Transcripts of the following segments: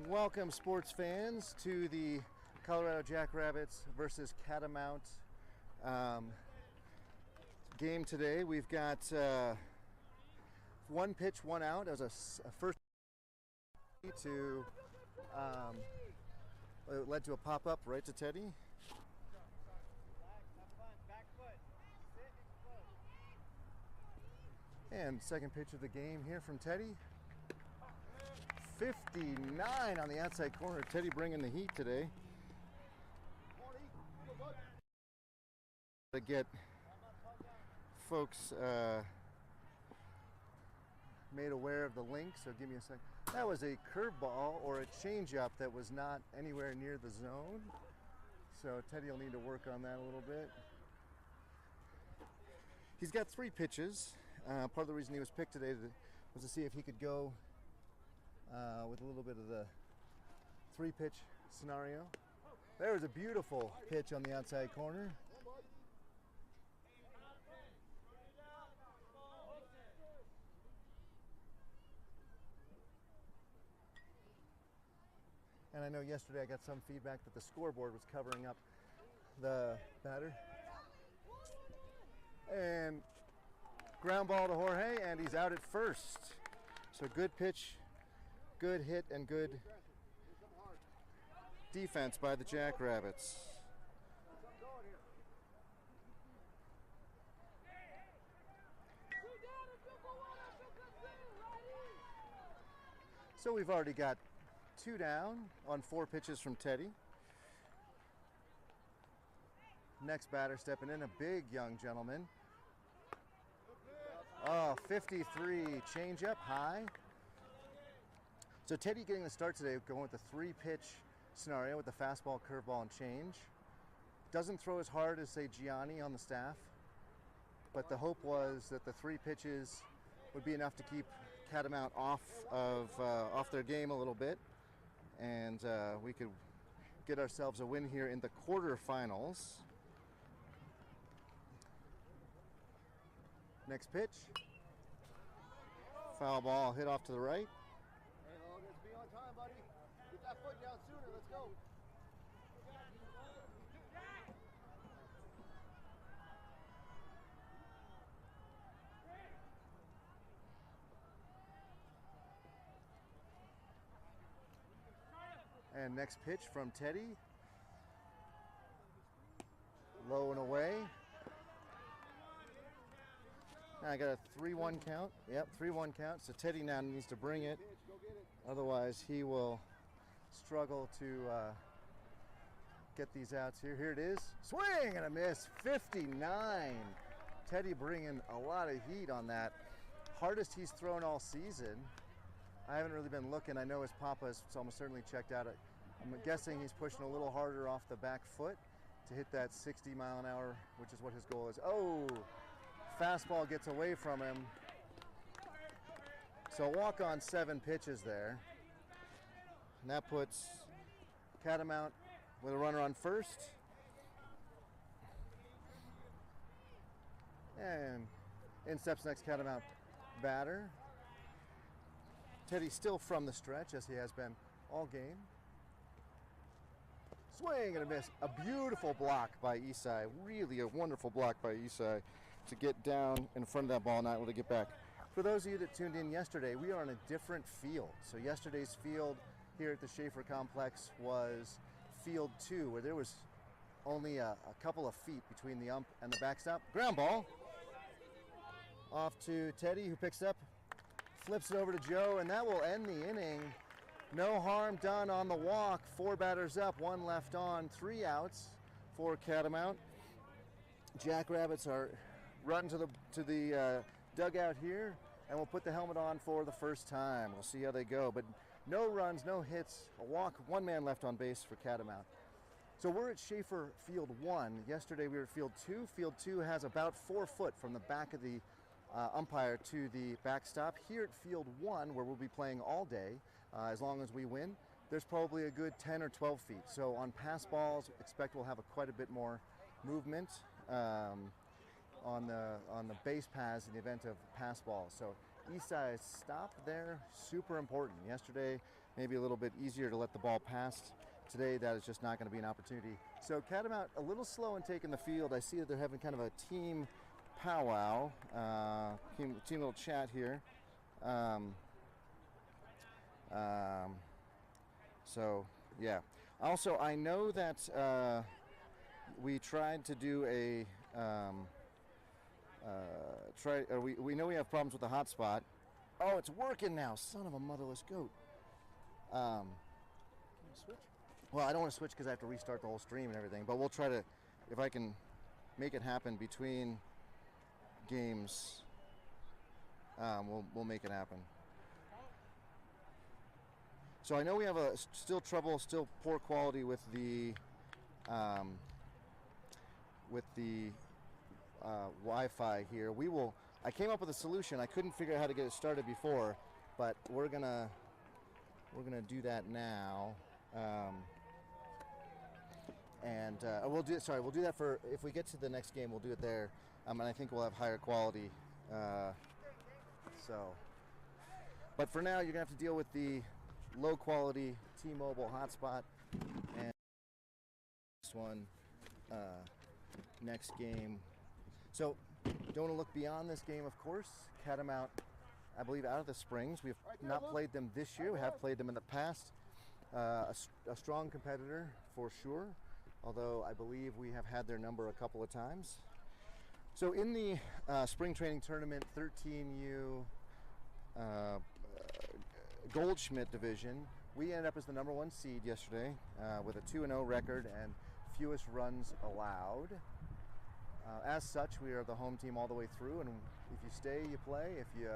Welcome, sports fans, to the Colorado Jackrabbits versus Catamont game today. We've got one pitch, one out as a first to it led to a pop-up right to Teddy. And second pitch of the game here from Teddy. 59 on the outside corner. Teddy bringing the heat today. To get folks made aware of the link, so give me a second. That was a curveball or a changeup that was not anywhere near the zone. So Teddy will need to work on that a little bit. He's got 3 pitches. Part of the reason he was picked today was to see if he could go with a little bit of the 3-pitch scenario. There was a beautiful pitch on the outside corner. And I know yesterday I got some feedback that the scoreboard was covering up the batter. And ground ball to Jorge, and he's out at first. So good pitch, good hit, and good defense by the Jackrabbits. So we've already got 2 down on 4 pitches from Teddy. Next batter stepping in, a big young gentleman. Oh, 53 changeup high. So Teddy getting the start today, going with the 3-pitch scenario with the fastball, curveball, and change. Doesn't throw as hard as, say, Gianni on the staff, but the hope was that the 3 pitches would be enough to keep Catamont off their game a little bit, and we could get ourselves a win here in the quarterfinals. Next pitch. Foul ball hit off to the right. Hey, Logan, be on time, buddy. Get that foot down sooner. Let's go. And next pitch from Teddy. Low and away. I got a 3-1 count. Yep, 3-1 count. So Teddy now needs to bring it. Otherwise, he will struggle to get these outs here. Here it is. Swing and a miss. 59. Teddy bringing a lot of heat on that. Hardest he's thrown all season. I haven't really been looking. I know his papa's almost certainly checked out. I'm guessing he's pushing a little harder off the back foot to hit that 60 mile an hour, which is what his goal is. Oh! Fastball gets away from him. So walk on 7 pitches there. And that puts Catamont with a runner on first. And in steps next Catamont batter. Teddy still from the stretch, as he has been all game. Swing and a miss. A beautiful block by Isai. Really a wonderful block by Isai to get down in front of that ball, not able to get back. For those of you that tuned in yesterday, we are on a different field. So yesterday's field here at the Schaefer Complex was field 2, where there was only a couple of feet between the ump and the backstop. Ground ball off to Teddy, who picks up, flips it over to Joe, and that will end the inning. No harm done on the walk. 4 batters up, 1 left on, 3 outs for Catamont. Jackrabbits are running to the dugout here, and we'll put the helmet on for the first time. We'll see how they go, but no runs, no hits, a walk, 1 man left on base for Catamont. So we're at Schaefer Field 1. Yesterday we were at Field 2. Field 2 has about 4 foot from the back of the umpire to the backstop. Here at Field 1, where we'll be playing all day, as long as we win, there's probably a good 10 or 12 feet. So on pass balls, expect we'll have quite a bit more movement. On the base paths in the event of pass balls. So Isai's stop there, super important. Yesterday, maybe a little bit easier to let the ball pass. Today, that is just not going to be an opportunity. So Catamont a little slow in taking the field. I see that they're having kind of a team powwow, team little chat here. So yeah. Also, I know that we tried to do a we know we have problems with the hotspot. Oh, it's working now. Son of a motherless goat. Can you switch? Well, I don't want to switch because I have to restart the whole stream and everything. But we'll try to, if I can make it happen between games, we'll make it happen. So I know we have still poor quality with the Wi-Fi here. I came up with a solution. I couldn't figure out how to get it started before, but we're gonna do that now. We'll do that for, if we get to the next game, we'll do it there. And I think we'll have higher quality. But for now, you're gonna have to deal with the low quality T-Mobile hotspot, and this one, next game. So don't want to look beyond this game, of course. Catamont, I believe, out of the Springs. We've not played them this year. We have played them in the past. A strong competitor for sure, although I believe we have had their number a couple of times. So in the spring training tournament 13U Goldschmidt division, we ended up as the #1 seed yesterday with a 2-0 record and fewest runs allowed. As such, we are the home team all the way through, and if you stay, you play. If you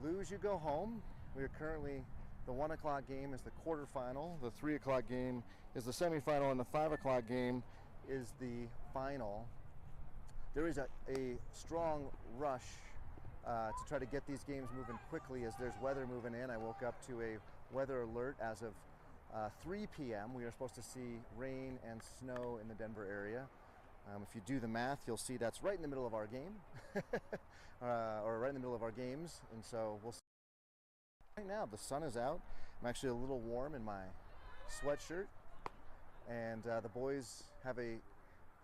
lose, you go home. We are currently, the 1 o'clock game is the quarterfinal, the 3 o'clock game is the semifinal, and the 5 o'clock game is the final. There is a strong rush to try to get these games moving quickly as there's weather moving in. I woke up to a weather alert as of 3 p.m. We are supposed to see rain and snow in the Denver area. If you do the math, you'll see that's right in the middle of our game, or right in the middle of our games. And so we'll see. Right now, the sun is out. I'm actually a little warm in my sweatshirt, and the boys have a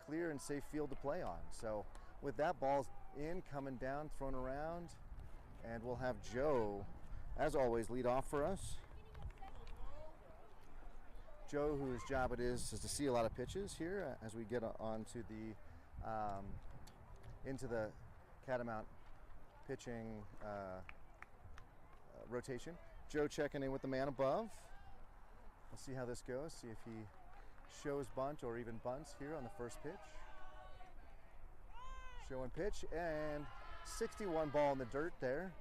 clear and safe field to play on. So with that, ball's in, coming down, thrown around, and we'll have Joe, as always, lead off for us. Joe, whose job it is to see a lot of pitches here as we get onto the into the Catamont pitching rotation. Joe checking in with the man above. We'll see how this goes. See if he shows bunt or even bunts here on the first pitch. Show and pitch, and 61 ball in the dirt there.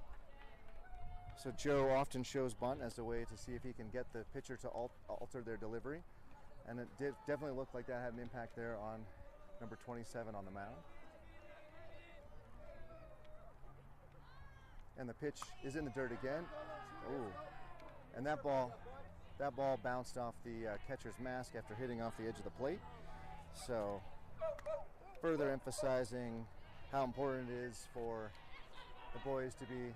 So Joe often shows bunt as a way to see if he can get the pitcher to alter their delivery. And it did definitely look like that had an impact there on number 27 on the mound. And the pitch is in the dirt again. Ooh. And that ball bounced off the catcher's mask after hitting off the edge of the plate. So further emphasizing how important it is for the boys to be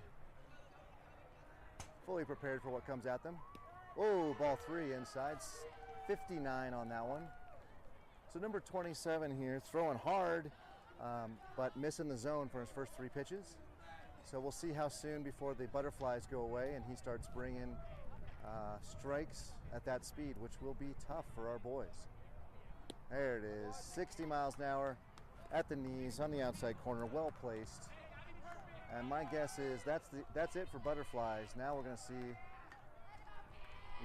fully prepared for what comes at them. Oh, ball 3 inside, 59 on that one. So number 27 here, throwing hard, but missing the zone for his first 3 pitches. So we'll see how soon before the butterflies go away and he starts bringing strikes at that speed, which will be tough for our boys. There it is, 60 miles an hour at the knees on the outside corner, well placed. And my guess is that's it for butterflies. Now we're going to see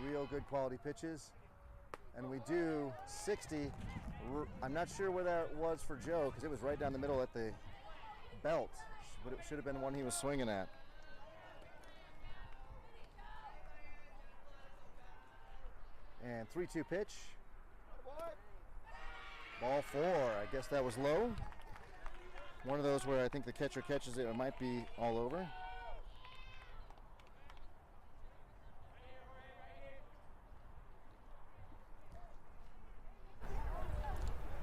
real good quality pitches. And we do 60. I'm not sure where that was for Joe because it was right down the middle at the belt, but it should have been one he was swinging at. And 3-2 pitch. Ball 4. I guess that was low. One of those where I think the catcher catches it, it might be all over.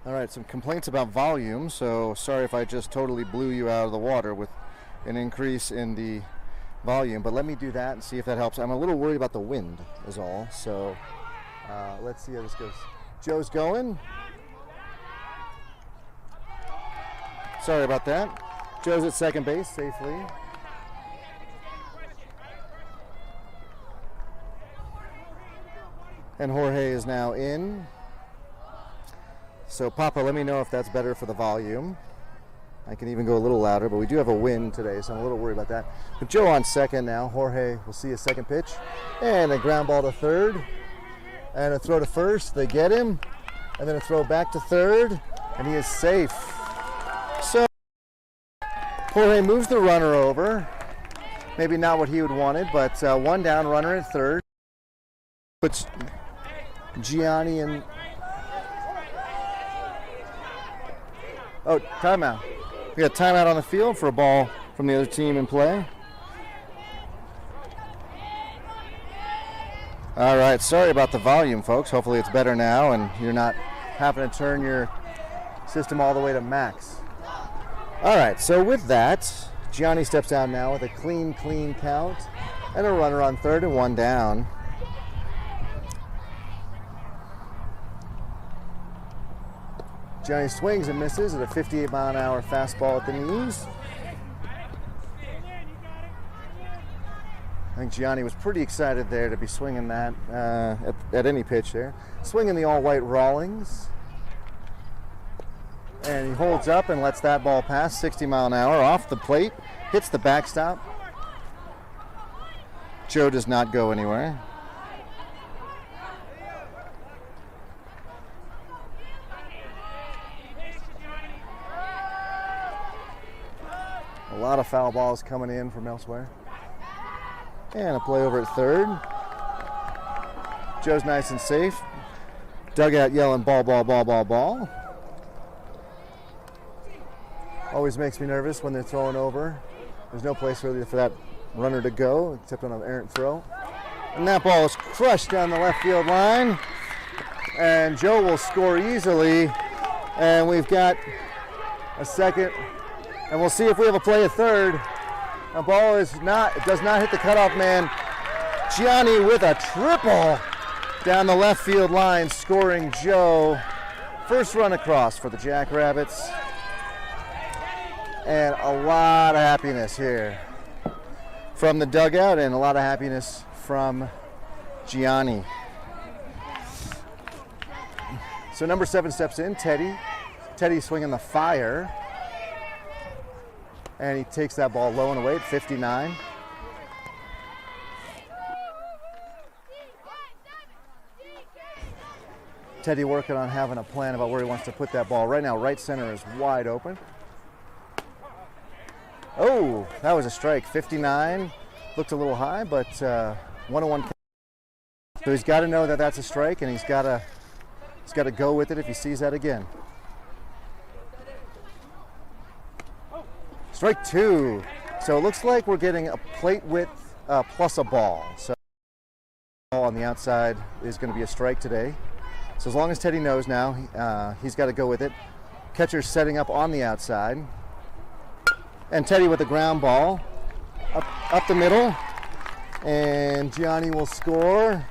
All right, some complaints about volume, so sorry if I just totally blew you out of the water with an increase in the volume, but let me do that and see if that helps. I'm a little worried about the wind is all, so let's see how this goes. Joe's going. Sorry about that. Joe's at second base safely. And Jorge is now in. So Papa, let me know if that's better for the volume. I can even go a little louder, but we do have a wind today, so I'm a little worried about that. But Joe on second now. Jorge will see his second pitch. And a ground ball to third. And a throw to first. They get him. And then a throw back to third. And he is safe. So Jorge moves the runner over. Maybe not what he would wanted, but one down, runner at third. Puts Gianni in. Oh, timeout. We got timeout on the field for a ball from the other team in play. All right, sorry about the volume, folks. Hopefully it's better now and you're not having to turn your system all the way to max. All right, so with that, Gianni steps down now with a clean count and a runner on third and one down. Gianni swings and misses at a 58-mile-an-hour fastball at the knees. I think Gianni was pretty excited there to be swinging that at any pitch there. Swinging the all-white Rawlings. And he holds up and lets that ball pass 60 mile an hour off the plate. Hits the backstop. Joe does not go anywhere. A lot of foul balls coming in from elsewhere. And a play over at third. Joe's nice and safe. Dugout yelling ball, ball, ball, ball, ball. Always makes me nervous when they're throwing over. There's no place really for that runner to go except on an errant throw. And that ball is crushed down the left field line. And Joe will score easily. And we've got a second. And we'll see if we have a play at third. The ball does not hit the cutoff man. Gianni with a triple down the left field line, scoring Joe. First run across for the Jackrabbits. And a lot of happiness here from the dugout and a lot of happiness from Gianni. So number 7 steps in, Teddy. Teddy swinging the fire. And he takes that ball low and away at 59. Teddy working on having a plan about where he wants to put that ball. Right now, right center is wide open. Oh, that was a strike. 59. Looked a little high, but 101. So he's got to know that that's a strike, and he's got to go with it if he sees that again. Strike 2. So it looks like we're getting a plate width plus a ball. So ball on the outside is going to be a strike today. So as long as Teddy knows now, he's got to go with it. Catcher's setting up on the outside. And Teddy with the ground ball up the middle. And Gianni will score.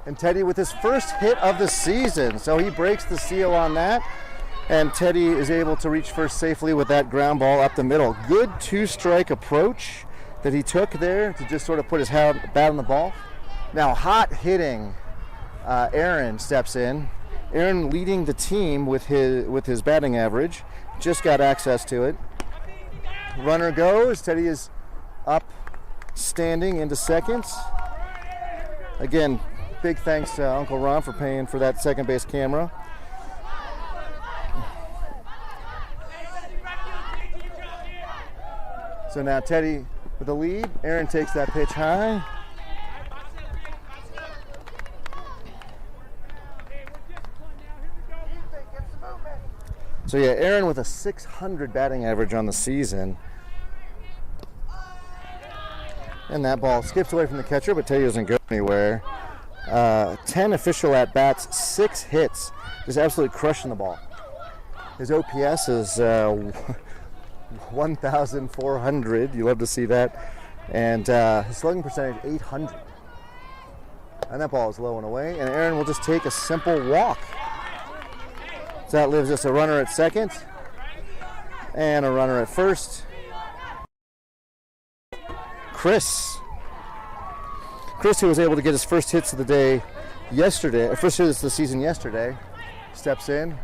And Teddy with his first hit of the season. So he breaks the seal on that. And Teddy is able to reach first safely with that ground ball up the middle. Good 2-strike approach that he took there to just sort of put his bat on the ball. Now hot hitting Aaron steps in. Aaron leading the team with his batting average. Just got access to it. Runner goes. Teddy is up, standing into second. Again, big thanks to Uncle Ron for paying for that second base camera. So now Teddy with the lead. Aaron takes that pitch high. So yeah, Aaron with a 600 batting average on the season. And that ball skips away from the catcher, but Teddy doesn't go anywhere. 10 official at-bats, 6 hits. Just absolutely crushing the ball. His OPS is 1,400. You love to see that. And his slugging percentage, 800. And that ball is low and away. And Aaron will just take a simple walk. So that leaves us a runner at second and a runner at first. Chris, who was able to get his first hits of the day yesterday, first hits of the season yesterday, steps in,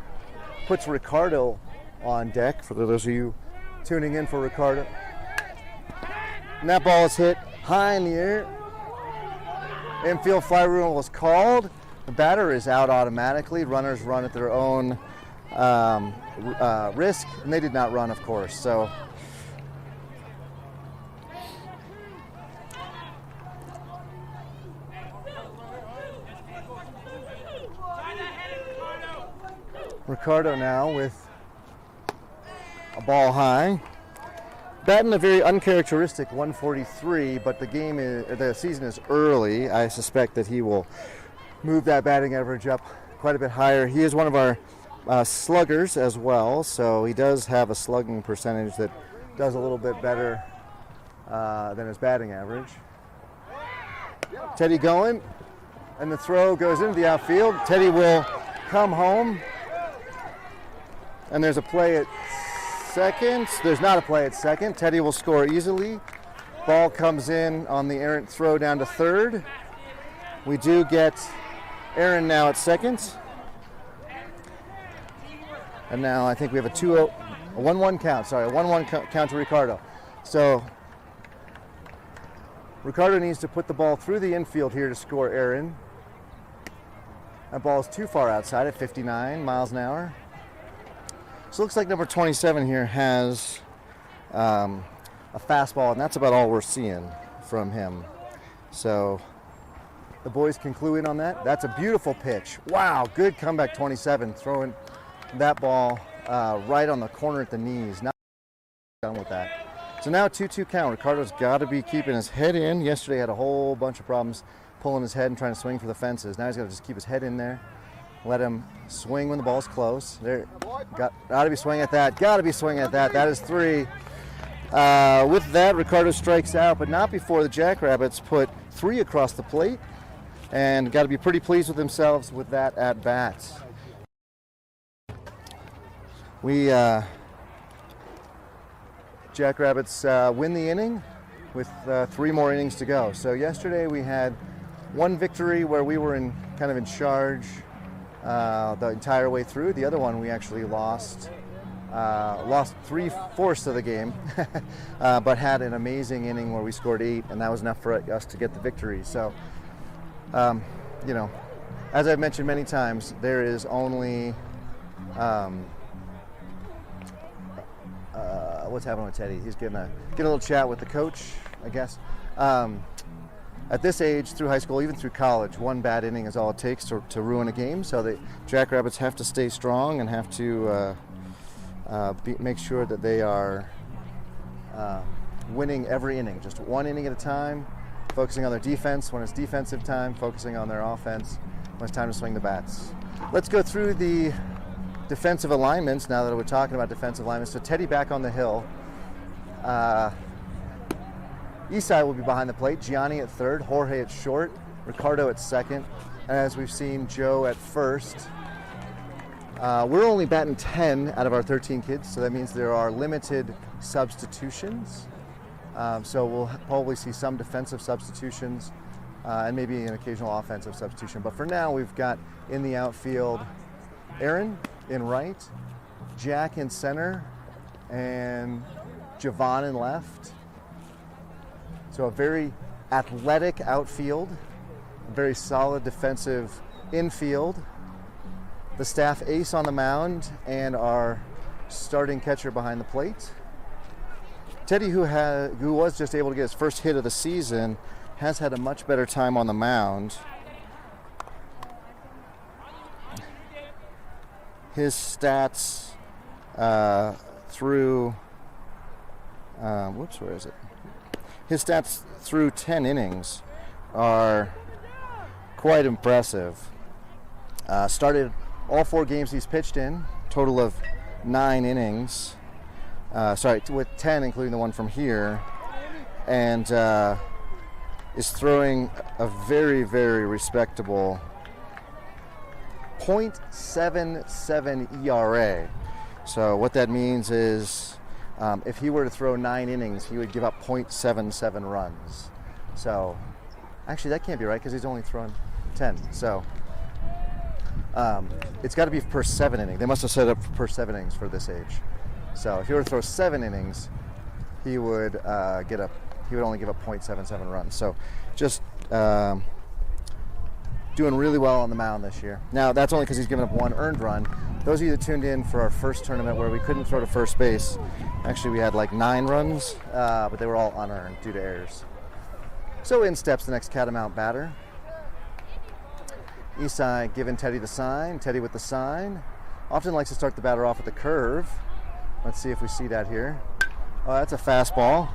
puts Ricardo on deck, for those of you tuning in for Ricardo. And that ball is hit high in the air. Infield fly rule was called. The batter is out automatically. Runners run at their own risk, and they did not run, of course. So Ricardo now with a ball high. Batting a very uncharacteristic 143, but the season is early. I suspect that he will move that batting average up quite a bit higher. He is one of our sluggers as well, so he does have a slugging percentage that does a little bit better than his batting average. Teddy going, and the throw goes into the outfield. Teddy will come home, and there's a play at second. There's not a play at second. Teddy will score easily. Ball comes in on the errant throw down to third. We do get Aaron now at second. And now I think we have a 1-1 count. Sorry, a 1-1 count to Ricardo. So Ricardo needs to put the ball through the infield here to score Aaron. That ball is too far outside at 59 miles an hour. So it looks like number 27 here has a fastball, and that's about all we're seeing from him. So the boys can clue in on that. That's a beautiful pitch. Wow, good comeback 27, throwing that ball right on the corner at the knees. Not done with that. So now 2-2 count. Ricardo's got to be keeping his head in. Yesterday had a whole bunch of problems pulling his head and trying to swing for the fences. Now he's got to just keep his head in there. Let him swing when the ball's close. There, got to be swinging at that. Got to be swinging at that. That is 3. With that, Ricardo strikes out, but not before the Jackrabbits put 3 across the plate, and got to be pretty pleased with themselves with that at bat. We Jackrabbits win the inning with 3 more innings to go. So yesterday we had one victory where we were kind of in charge the entire way through. The other one we actually lost 3/4 of the game, but had an amazing inning where we scored 8, and that was enough for us to get the victory. So, as I've mentioned many times, there is only what's happening with Teddy. He's gonna get a little chat with the coach, I guess. At this age, through high school, even through college, 1 bad inning is all it takes to ruin a game. So the Jackrabbits have to stay strong and have to make sure that they are winning every inning, just 1 inning at a time, focusing on their defense when it's defensive time, focusing on their offense when it's time to swing the bats. Let's go through the defensive alignments now that we're talking about defensive alignments. So Teddy back on the hill. Isai will be behind the plate, Gianni at third, Jorge at short, Ricardo at second, and as we've seen, Joe at first. We're only batting 10 out of our 13 kids, so that means there are limited substitutions. So we'll probably see some defensive substitutions and maybe an occasional offensive substitution. But for now, we've got in the outfield Aaron in right, Jack in center, and Javon in left. So a very athletic outfield, a very solid defensive infield. The staff ace on the mound and our starting catcher behind the plate. Teddy, who was just able to get his first hit of the season, has had a much better time on the mound. His stats through where is it? His stats through 10 innings are quite impressive. Started all 4 games he's pitched in, total of 9 innings. With 10, including the one from here. and is throwing a very, very respectable .77 ERA. So what that means is if he were to throw 9 innings, he would give up .77 runs. So actually that can't be right because he's only thrown 10. So it's got to be per 7 innings. They must have set up per 7 innings for this age. So if he were to throw 7 innings, he would only give up .77 runs. So just doing really well on the mound this year. Now that's only because he's given up 1 earned run. Those of you that tuned in for our first tournament where we couldn't throw to first base, actually we had like 9 runs, but they were all unearned due to errors. So in steps the next Catamount batter. Isai giving Teddy the sign. Teddy with the sign. Often likes to start the batter off with the curve. Let's see if we see that here. Oh, that's a fastball.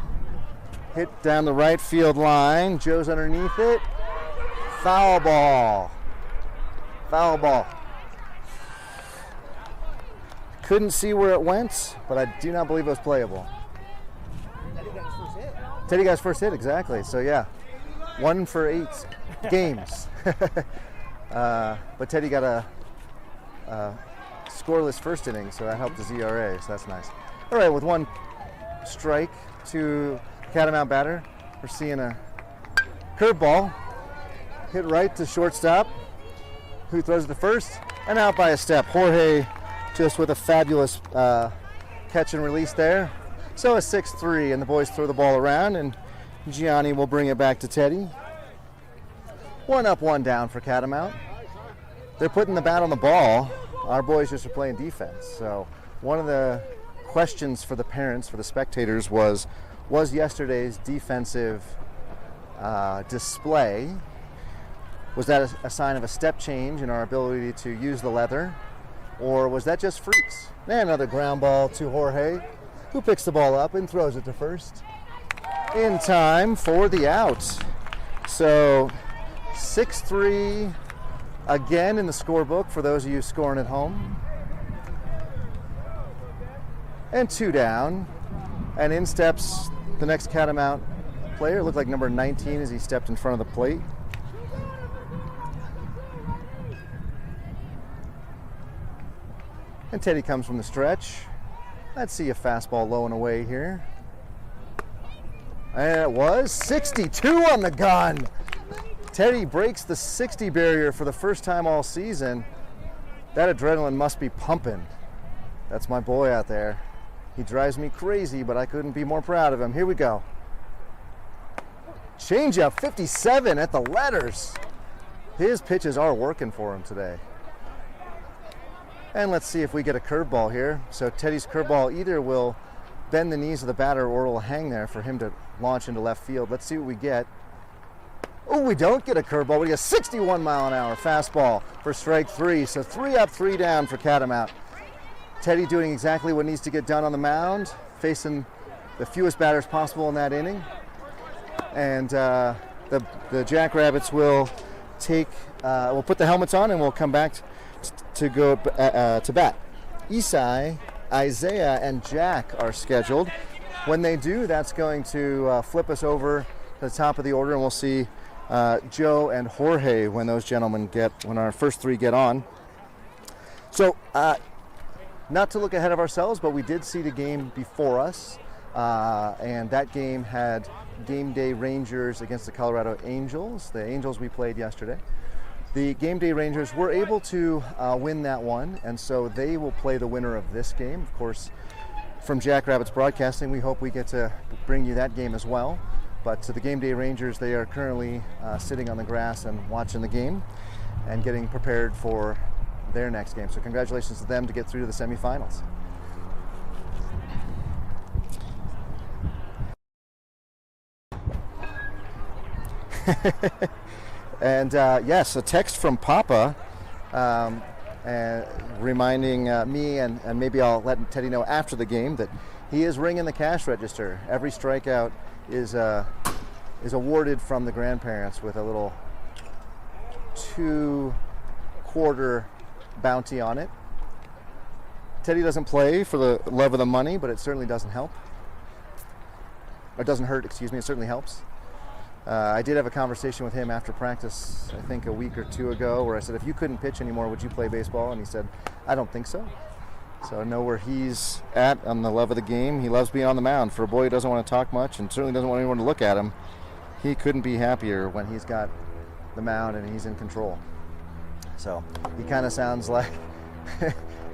Hit down the right field line. Joe's underneath it. Foul ball. Foul ball. Couldn't see where it went, but I do not believe it was playable. Teddy got his first hit. Teddy got his first hit, exactly. So yeah, 1 for 8 games. But Teddy got a scoreless first inning, so that helped his ERA, so that's nice. All right, with 1 strike to Catamount batter, we're seeing a curveball hit right to shortstop, who throws it to first, and out by a step. Jorge just with a fabulous catch and release there. So a 6-3, and the boys throw the ball around, and Gianni will bring it back to Teddy. 1 up, 1 down for Catamount. They're putting the bat on the ball. Our boys just are playing defense. So one of the questions for the parents, for the spectators, was yesterday's defensive display, was that a sign of a step change in our ability to use the leather, or was that just freaks? And another ground ball to Jorge, who picks the ball up and throws it to first in time for the out. So 6-3 again in the scorebook for those of you scoring at home. And 2 down. And in steps the next Catamount player. It looked like number 19 as he stepped in front of the plate. And Teddy comes from the stretch. Let's see a fastball low and away here. And it was 62 on the gun. Teddy breaks the 60 barrier for the first time all season. That adrenaline must be pumping. That's my boy out there. He drives me crazy, but I couldn't be more proud of him. Here we go. Changeup 57 at the letters. His pitches are working for him today. And let's see if we get a curveball here. So Teddy's curveball either will bend the knees of the batter or it will hang there for him to launch into left field. Let's see what we get. Oh, we don't get a curveball. We get a 61 mile an hour fastball for strike 3. So 3 up, 3 down for Catamount. Teddy doing exactly what needs to get done on the mound, facing the fewest batters possible in that inning. And the Jackrabbits will we'll put the helmets on and we'll come back to go to bat. Isai, Isaiah, and Jack are scheduled. When they do, that's going to flip us over to the top of the order, and we'll see Joe and Jorge when our first 3 get on. So, not to look ahead of ourselves, but we did see the game before us, and that game had Game Day Rangers against the Colorado Angels, the Angels we played yesterday. The Game Day Rangers were able to win that one, and so they will play the winner of this game. Of course, from Jackrabbits Broadcasting, we hope we get to bring you that game as well. But to the Game Day Rangers, they are currently sitting on the grass and watching the game and getting prepared for their next game. So congratulations to them to get through to the semifinals. And yes, a text from Papa reminding me, and maybe I'll let Teddy know after the game, that he is ringing the cash register. Every strikeout is awarded from the grandparents with a little 2-quarter bounty on it. Teddy doesn't play for the love of the money, but it certainly doesn't help. or doesn't hurt, excuse me. It certainly helps. I did have a conversation with him after practice, I think a week or two ago, where I said, if you couldn't pitch anymore, would you play baseball? And he said, I don't think so. So I know where he's at on the love of the game. He loves being on the mound. For a boy who doesn't want to talk much and certainly doesn't want anyone to look at him, he couldn't be happier when he's got the mound and he's in control. So he kind of sounds like me. He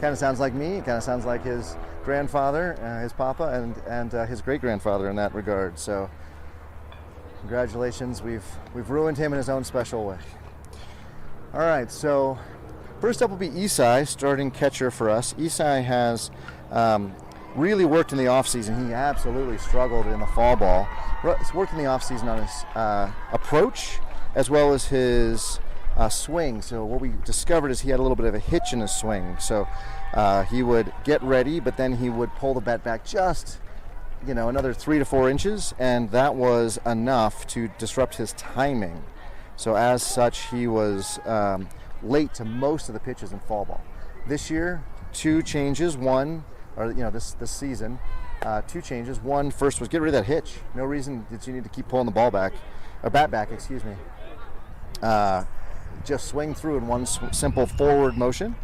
kind of sounds like his grandfather, his papa, and his great-grandfather in that regard. So congratulations. We've ruined him in his own special way. All right, so first up will be Isai, starting catcher for us. Isai has really worked in the offseason. He absolutely struggled in the fall ball. He's worked in the offseason on his approach as well as his swing. So what we discovered is he had a little bit of a hitch in his swing. So he would get ready, but then he would pull the bat back just, another 3 to 4 inches, and that was enough to disrupt his timing. So as such, he was late to most of the pitches in fall ball. This year, 2 changes. This season, 2 changes. One, first was get rid of that hitch. No reason that you need to keep pulling the ball back, or bat back, excuse me. Just swing through in one simple forward motion.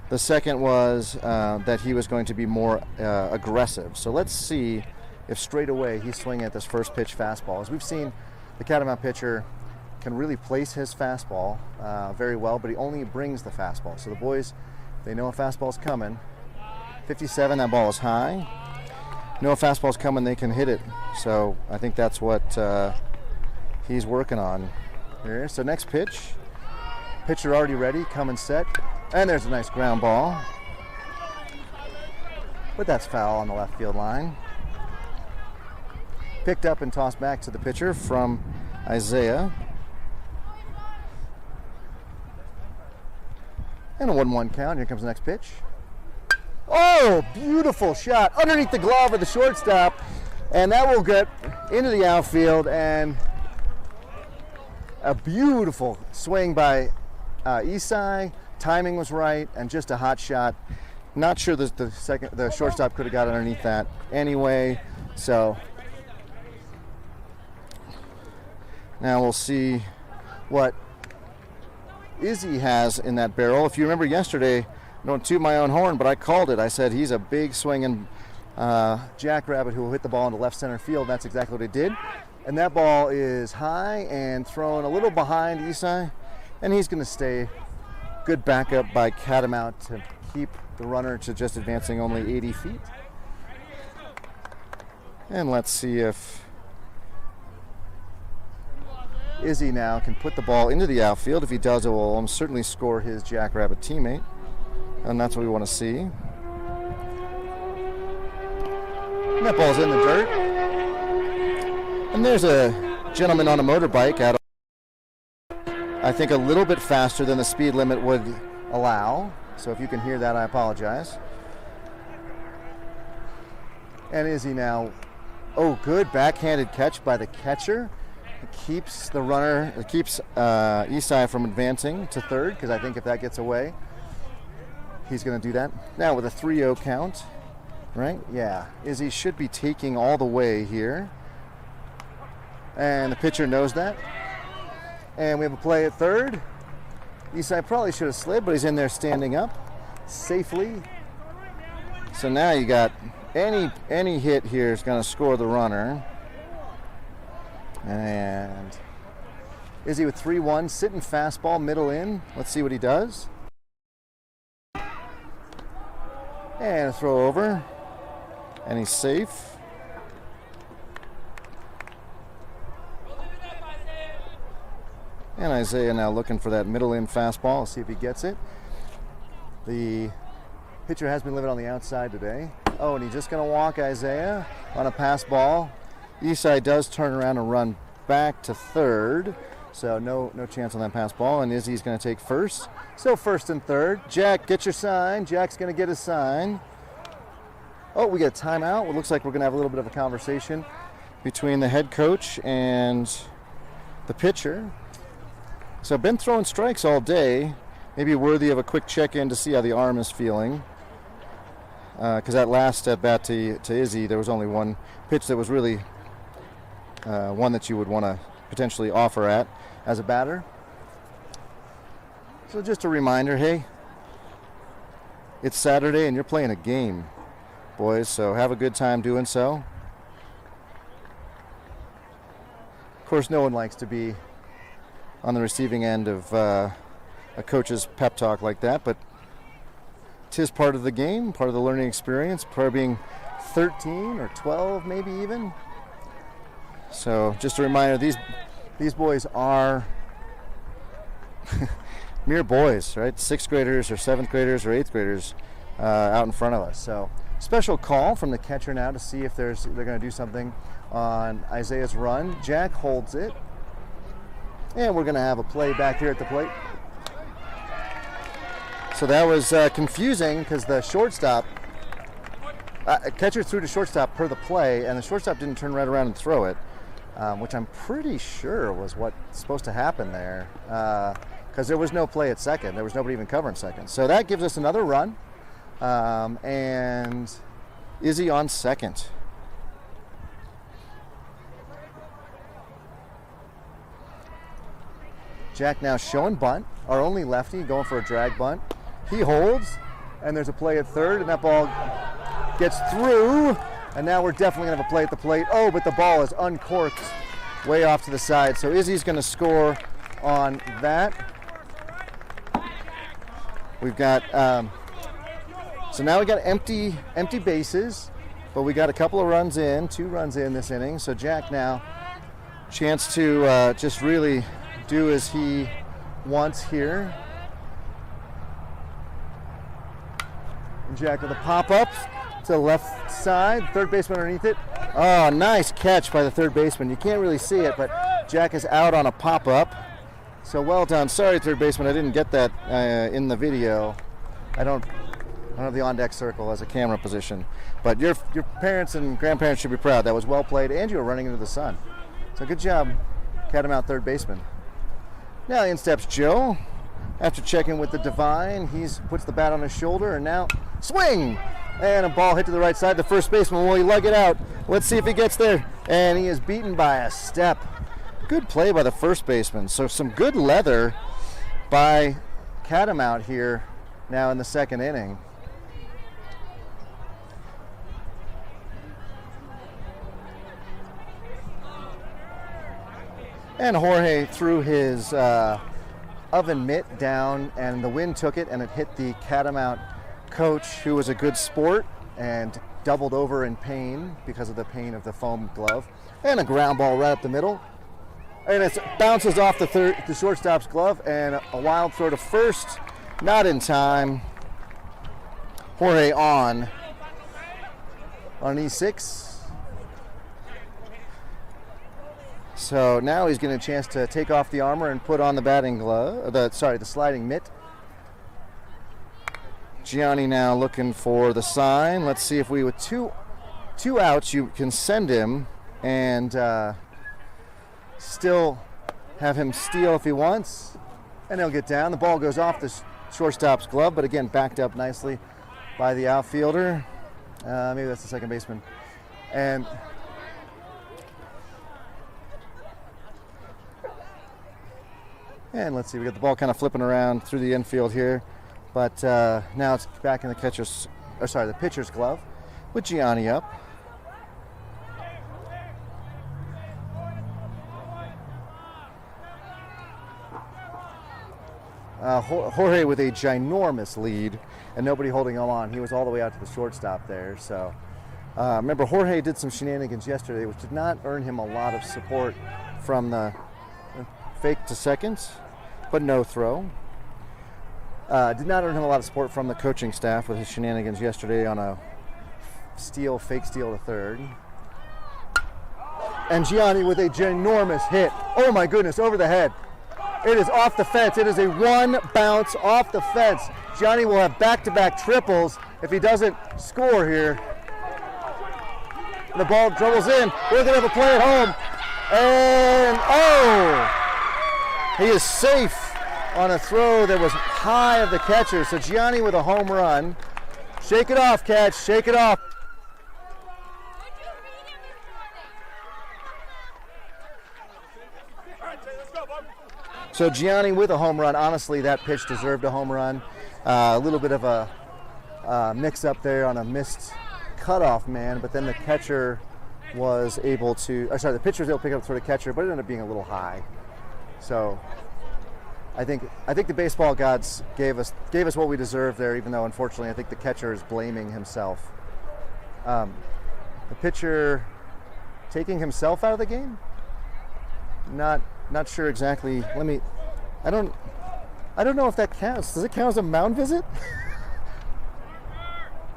The second was that he was going to be more aggressive. So let's see if straight away he's swinging at this first pitch fastball. As we've seen, the Catamont pitcher can really place his fastball very well, but he only brings the fastball. So the boys, they know a fastball's coming. 57, that ball is high. Know a fastball's coming, they can hit it. So I think that's what he's working on here. So next pitch. Pitcher already ready, coming set. And there's a nice ground ball. But that's foul on the left field line. Picked up and tossed back to the pitcher from Isaiah. And a 1-1 count. Here comes the next pitch. Oh, beautiful shot underneath the glove of the shortstop. And that will get into the outfield. And a beautiful swing by Isai. Timing was right, and just a hot shot. Not sure that the shortstop could have got underneath that anyway. So now we'll see what Izzy has in that barrel. If you remember yesterday, I don't toot my own horn, but I called it. I said he's a big swinging jackrabbit who will hit the ball into left center field. That's exactly what he did. And that ball is high and thrown a little behind Isai, and he's going to stay. Good backup by Catamont to keep the runner to just advancing only 80 feet. And let's see if Izzy now can put the ball into the outfield. If he does, it will almost certainly score his jackrabbit teammate. And that's what we want to see. And that ball's in the dirt. And there's a gentleman on a motorbike at, I think, a little bit faster than the speed limit would allow. So if you can hear that, I apologize. And Izzy now, good backhanded catch by the catcher. It keeps the runner, it keeps Isai from advancing to third, because I think if that gets away, he's going to do that. Now with a 3-0 count, right? Yeah, Izzy should be taking all the way here. And the pitcher knows that. And we have a play at third. Isai probably should have slid, but he's in there standing up safely. So now you got any hit here is going to score the runner. And Izzy with 3-1, sitting fastball, middle in. Let's see what he does. And a throw over. And he's safe. And Isaiah now looking for that middle in fastball. Let's see if he gets it. The pitcher has been living on the outside today. Oh, and he's just going to walk Isaiah on a pass ball. Isai does turn around and run back to third. So no chance on that pass ball. And Izzy's going to take first. So first and third. Jack, get your sign. Jack's going to get his sign. Oh, we get a timeout. It looks like we're going to have a little bit of a conversation between the head coach and the pitcher. So I've been throwing strikes all day. Maybe worthy of a quick check-in to see how the arm is feeling. Because that last at bat to Izzy, there was only one pitch that was really one that you would want to potentially offer at as a batter. So just a reminder, hey, it's Saturday and you're playing a game, boys, so have a good time doing so. Of course, no one likes to be on the receiving end of a coach's pep talk like that, but 'tis part of the game, part of the learning experience, part of being 13 or 12 maybe even. So just a reminder, these boys are mere boys, right? 6th graders or 7th graders or 8th graders out in front of us. So special call from the catcher now to see if they're going to do something on Isaiah's run. Jack holds it, and we're going to have a play back here at the plate. So that was confusing because the shortstop, catcher threw to shortstop per the play, and the shortstop didn't turn right around and throw it, which I'm pretty sure was what's supposed to happen there, because there was no play at second. There was nobody even covering second. So that gives us another run, and Izzy on second. Jack now showing bunt, our only lefty going for a drag bunt. He holds, and there's a play at third, and that ball gets through, and now we're definitely going to have a play at the plate. Oh, but the ball is uncorked way off to the side, so Izzy's going to score on that. We've got, so now we got empty bases, but we got a couple of runs in, 2 runs in this inning, so Jack now, chance to just really do as he wants here. And Jack with a pop-up to the left side, third baseman underneath it. Oh, nice catch by the third baseman. You can't really see it, but Jack is out on a pop-up. So well done. Sorry, third baseman, I didn't get that in the video. I don't have the on-deck circle as a camera position. But your parents and grandparents should be proud. That was well played, and you were running into the sun. So good job, Catamont third baseman. Now in steps Joe. After checking with the divine, he puts the bat on his shoulder, and now swing! And a ball hit to the right side. The first baseman, will he lug it out? Let's see if he gets there. And he is beaten by a step. Good play by the first baseman. So some good leather by Catamont here now in the second inning. And Jorge threw his oven mitt down, and the wind took it, and it hit the Catamont coach, who was a good sport and doubled over in pain because of the pain of the foam glove. And a ground ball right up the middle. And it bounces off the shortstop's glove, and a wild throw to first. Not in time. Jorge on E6. So now he's getting a chance to take off the armor and put on the batting glove, the sliding mitt. Gianni now looking for the sign. Let's see if with two outs, you can send him and still have him steal if he wants. And he'll get down. The ball goes off the shortstop's glove, but again, backed up nicely by the outfielder. Maybe that's the second baseman. And let's see, we got the ball kind of flipping around through the infield here, but now it's back in the the pitcher's glove with Gianni up. Jorge with a ginormous lead and nobody holding him on. He was all the way out to the shortstop there. So remember, Jorge did some shenanigans yesterday, which did not earn him a lot of support from the fake to seconds, but no throw. Did not earn him a lot of support from the coaching staff with his shenanigans yesterday on a fake steal to third. And Gianni with a ginormous hit. Oh my goodness, over the head. It is off the fence. It is a one bounce off the fence. Gianni will have back-to-back triples if he doesn't score here. The ball dribbles in. We're going to have a play at home. And, oh! He is safe on a throw that was high of the catcher. So Gianni with a home run. Shake it off, catch. Shake it off. So Gianni with a home run. Honestly, that pitch deserved a home run. A little bit of a mix-up there on a missed cutoff man, but then the catcher was able to, the pitcher was able to pick up for the catcher, but it ended up being a little high. So I think the baseball gods gave us what we deserved there, even though unfortunately I think the catcher is blaming himself. The pitcher taking himself out of the game? Not sure exactly. I don't know if that counts. Does it count as a mound visit?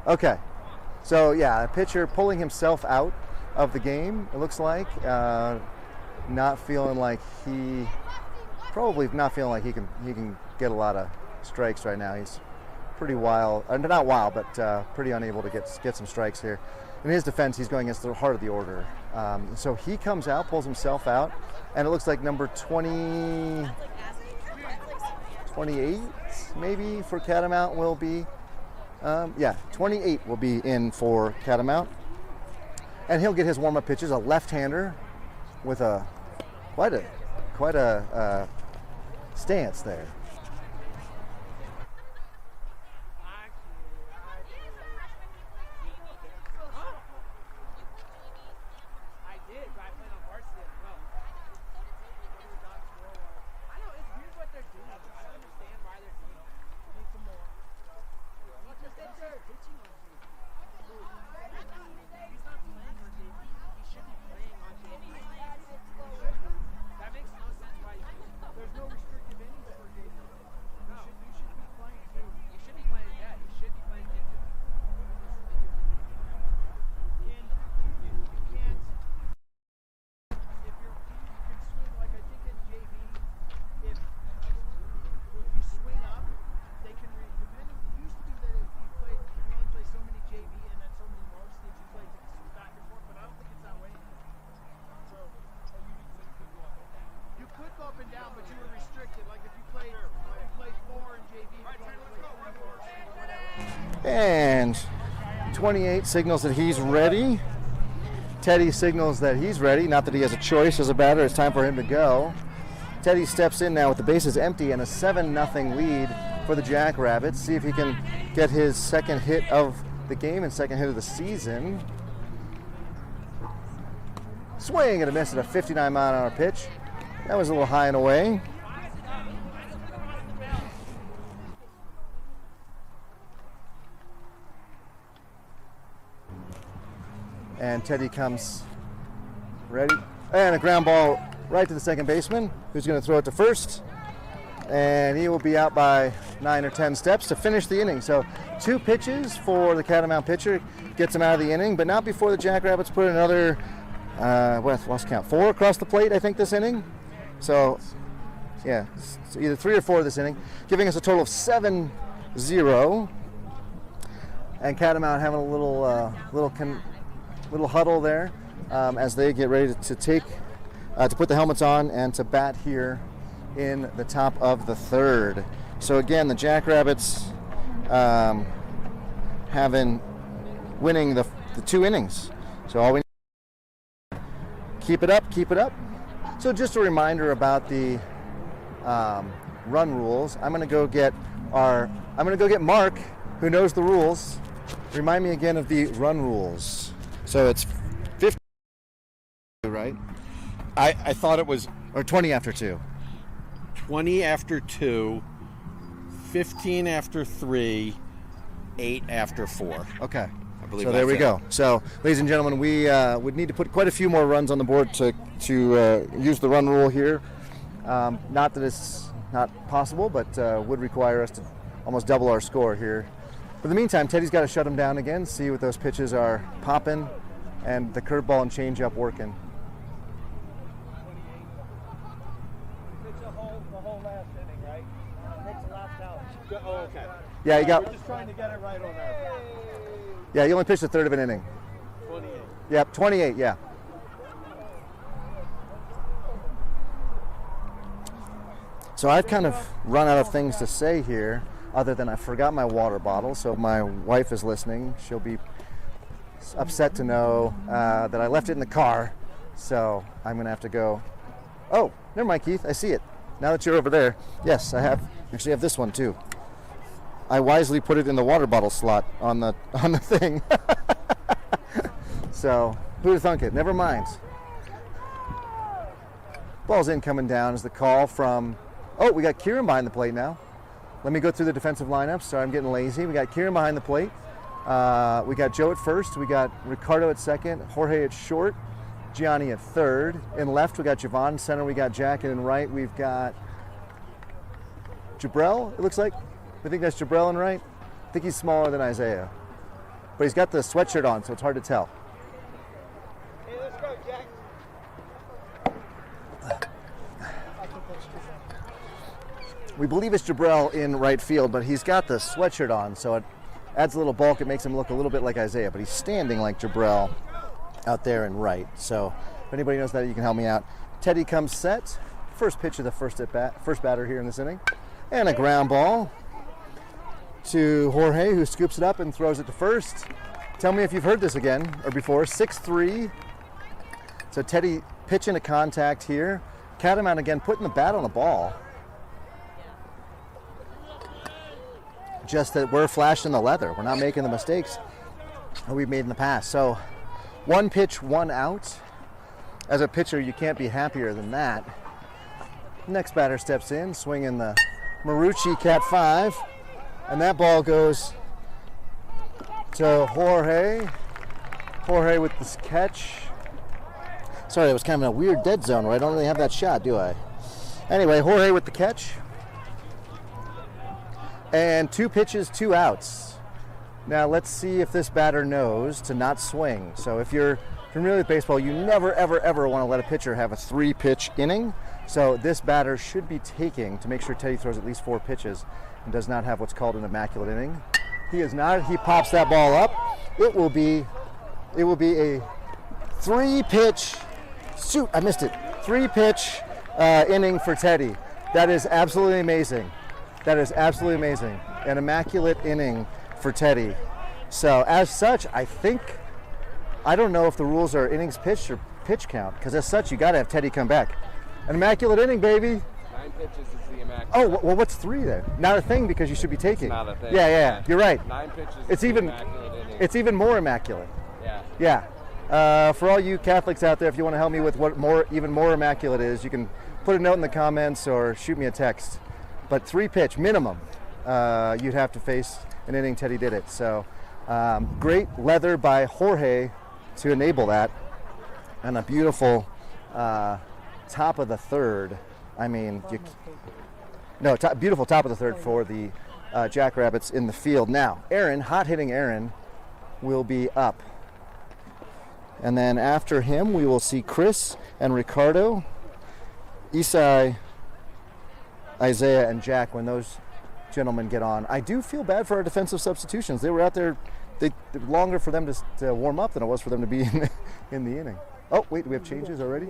Okay. So yeah, a pitcher pulling himself out of the game, it looks like. Not feeling like he can get a lot of strikes right now. He's pretty wild, not wild, but pretty unable to get some strikes here. In his defense, he's going against the heart of the order. So he comes out, pulls himself out, and it looks like number 28 maybe for Catamont will be, 28 will be in for Catamont. And he'll get his warm-up pitches, a left-hander with quite a stance there. And 28 signals that he's ready. Teddy signals that he's ready. Not that he has a choice as a batter. It's time for him to go. Teddy steps in now with the bases empty and a 7-0 lead for the Jackrabbits. See if he can get his second hit of the game and second hit of the season. Swing and a miss at a 59-mile-an-hour pitch. That was a little high and away. And Teddy comes ready. And a ground ball right to the second baseman, who's going to throw it to first. And he will be out by 9 or 10 steps to finish the inning. So 2 pitches for the Catamount pitcher. Gets him out of the inning, but not before the Jackrabbits put another, lost count, 4 across the plate, I think, this inning. So, yeah, so either 3 or 4 this inning, giving us a total of 7-0. And Catamount having a little huddle there as they get ready to put the helmets on and to bat here in the top of the third. So again, the Jackrabbits winning the 2 innings. So all we need, keep it up. So just a reminder about the run rules. I'm gonna go get Mark, who knows the rules. Remind me again of the run rules. So it's 50, right? I thought it was... Or 20 after 2. 20 after 2, 15 after 3, 8 after 4. Okay. I believe so there we go. So, ladies and gentlemen, we would need to put quite a few more runs on the board to use the run rule here. Not that it's not possible, but would require us to almost double our score here. But in the meantime, Teddy's got to shut him down again, see what those pitches are popping, and the curveball and changeup working. It's the whole last inning, right? It's the last out. Oh, okay. Yeah, you got. We're just trying to get it right on there. Yeah, you only pitched a third of an inning. 28. Yep, 28. Yeah. So I've kind of run out of things to say here, other than I forgot my water bottle. So if my wife is listening, she'll be upset to know that I left it in the car. So I'm gonna have to go. Oh, never mind, Keith. I see it. now that you're over there, yes, I actually have this one too. I wisely put it in the water bottle slot on the thing. So, who'd have thunk it? Never mind. Ball's in, coming down is the call from, oh, we got Kieran behind the plate now. Let me go through the defensive lineup. Sorry, I'm getting lazy. We got Kieran behind the plate. We got Joe at first. We got Ricardo at second. Jorge at short. Gianni at third. In left, we got Javon. In center, we got Jack. And in right, we've got Jabrell, it looks like. I think that's Jabrell in right. I think he's smaller than Isaiah. But he's got the sweatshirt on, so it's hard to tell. Hey, let's go, Jack. We believe it's Jabrell in right field, but he's got the sweatshirt on, so it adds a little bulk. It makes him look a little bit like Isaiah, but he's standing like Jabrell out there in right. So if anybody knows that, you can help me out. Teddy comes set. First pitch of the first batter here in this inning. And a ground ball to Jorge, who scoops it up and throws it to first. Tell me if you've heard this again or before. 6-3. So Teddy pitching to contact here. Catamont again putting the bat on the ball. Just that we're flashing the leather. We're not making the mistakes that we've made in the past. So 1 pitch, 1 out. As a pitcher, you can't be happier than that. Next batter steps in, swinging the Marucci Cat 5. And that ball goes to Jorge. Jorge with this catch. Sorry, that was kind of in a weird dead zone where I don't really have that shot, do I? Anyway, Jorge with the catch. And 2 pitches, 2 outs. Now let's see if this batter knows to not swing. So if you're familiar with baseball, you never, ever, ever want to let a pitcher have a 3-pitch inning. So this batter should be taking to make sure Teddy throws at least 4 pitches and does not have what's called an immaculate inning. He is not. He pops that ball up. It will be a 3-pitch. Shoot, I missed it. 3-pitch inning for Teddy. That is absolutely amazing. That is absolutely amazing. An immaculate inning for Teddy. So as such, I don't know if the rules are innings pitched or pitch count, because as such, you got to have Teddy come back. An immaculate inning, baby. 9 pitches is the immaculate. Oh, well, what's 3 then? Not a thing because you should be taking. It's not a thing. Yeah. You're right. 9 pitches It's is even, the immaculate inning. it's even more immaculate. Yeah. Yeah. For all you Catholics out there, if you want to help me with what even more immaculate is, you can put a note in the comments or shoot me a text. But 3-pitch minimum, you'd have to face an inning. Teddy did it. So great leather by Jorge to enable that, and a beautiful top of the third. I mean, beautiful top of the third for the Jackrabbits in the field. Now, hot-hitting Aaron, will be up. And then after him, we will see Chris and Ricardo, Isai, Isaiah, and Jack when those gentlemen get on. I do feel bad for our defensive substitutions. They were out there, longer for them to warm up than it was for them to be in the inning. Oh, wait, do we have changes already?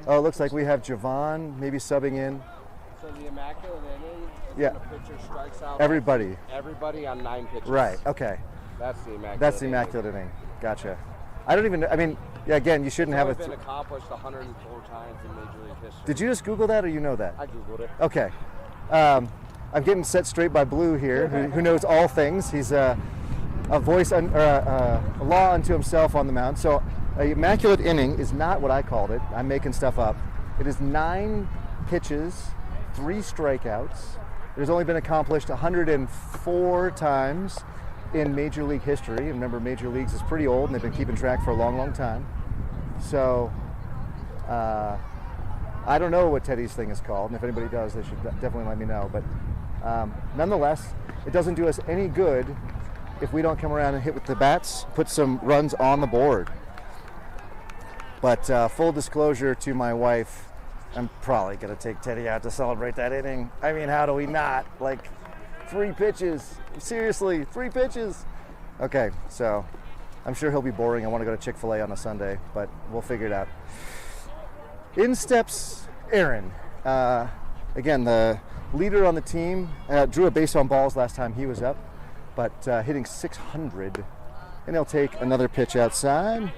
Oh, it looks like we have Javon maybe subbing in. So the immaculate inning is Yeah. when the pitcher strikes out Everybody. everybody on 9 pitches. Right, okay. That's the immaculate That's the inning. immaculate inning. Gotcha. Again, you shouldn't have It's it. only been accomplished 104 times in Major League history. Did you just Google that or you know that? I Googled it. Okay. I'm getting set straight by Blue here, who knows all things. He's a voice, a law unto himself on the mound. So, an immaculate inning is not what I called it. I'm making stuff up. It is 9 pitches, 3 strikeouts. It has only been accomplished 104 times in Major League history. And remember, Major Leagues is pretty old, and they've been keeping track for a long, long time. So, I don't know what Teddy's thing is called, and if anybody does, they should definitely let me know. But nonetheless, it doesn't do us any good if we don't come around and hit with the bats, put some runs on the board. But full disclosure to my wife, I'm probably going to take Teddy out to celebrate that inning. I mean, how do we not? 3 pitches. Seriously, 3 pitches. Okay, so I'm sure he'll be boring. I want to go to Chick-fil-A on a Sunday, but we'll figure it out. In steps Aaron. Again, the leader on the team, drew a base on balls last time he was up, but hitting 600. And he'll take another pitch outside.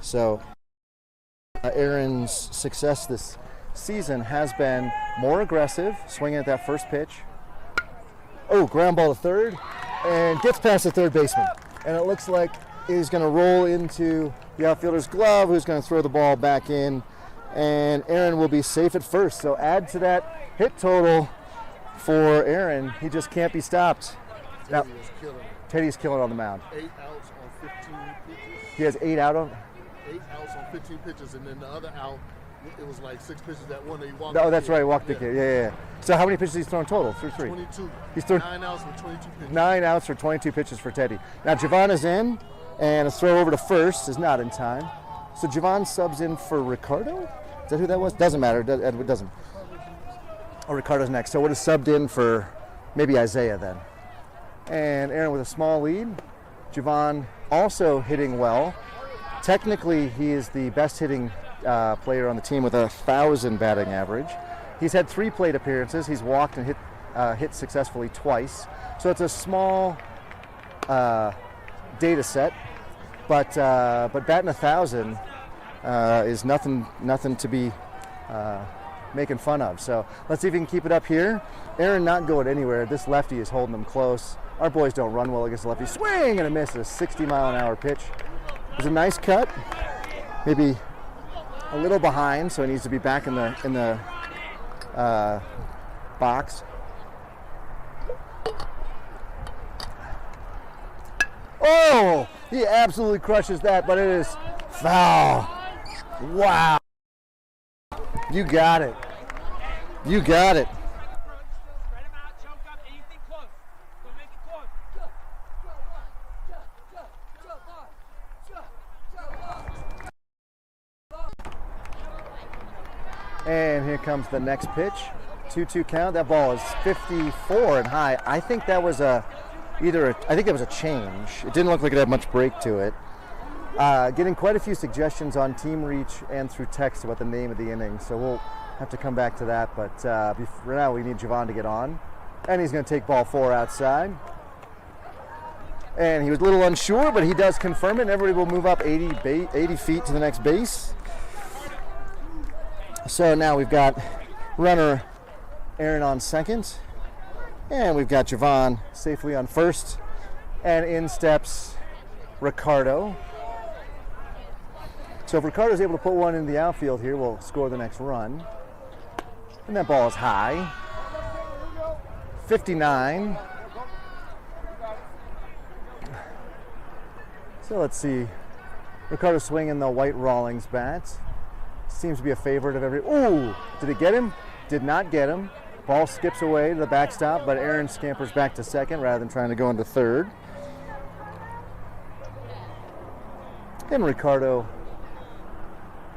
So Aaron's success this season has been more aggressive, swinging at that first pitch. Oh, ground ball to third, and gets past the third baseman. And it looks like he's going to roll into the outfielder's glove, who's going to throw the ball back in, and Aaron will be safe at first. So add to that hit total for Aaron. He just can't be stopped. Now, Teddy's killing on the mound. 8 outs on 15 pitches. He has 8 out on. 8 outs on 15 pitches, and then the other out, it was like 6 pitches that one that he walked. Oh, that's right, walked the kid. Yeah. So how many pitches he's thrown total? Through 3. 22. He's thrown 9 outs for 22 pitches. 9 outs for 22 pitches for Teddy. Now Javon is in, and a throw over to first is not in time. So Javon subs in for Ricardo. Is that who that was? Doesn't matter. It doesn't. Oh, Ricardo's next. So would have subbed in for maybe Isaiah then. And Aaron with a small lead. Javon also hitting well. Technically, he is the best hitting player on the team with 1,000 batting average. He's had 3 plate appearances. He's walked and hit successfully twice. So it's a small data set, but batting 1,000 is nothing to be making fun of. So let's see if he can keep it up here. Aaron not going anywhere. This lefty is holding him close. Our boys don't run well against the lefty. Swing and a miss. A 60-mile-an-hour pitch. It was a nice cut. Maybe a little behind, so he needs to be back in the box. Oh, he absolutely crushes that, but it is foul. Wow. You got it. You got it. And here comes the next pitch. 2-2 count. That ball is 54 and high. I think that was a change. It didn't look like it had much break to it. Getting quite a few suggestions on Team Reach and through text about the name of the inning, so we'll have to come back to that. But for now, we need Javon to get on. And he's going to take ball 4 outside. And he was a little unsure, but he does confirm it. And everybody will move up 80 feet to the next base. So now we've got runner Aaron on second. And we've got Javon safely on first. And in steps Ricardo. So if Ricardo's able to put one in the outfield here, we'll score the next run. And that ball is high. 59. So let's see. Ricardo swinging the white Rawlings bat. Seems to be a favorite of every. Ooh! Did it get him? Did not get him. Ball skips away to the backstop, but Aaron scampers back to second rather than trying to go into third. And Ricardo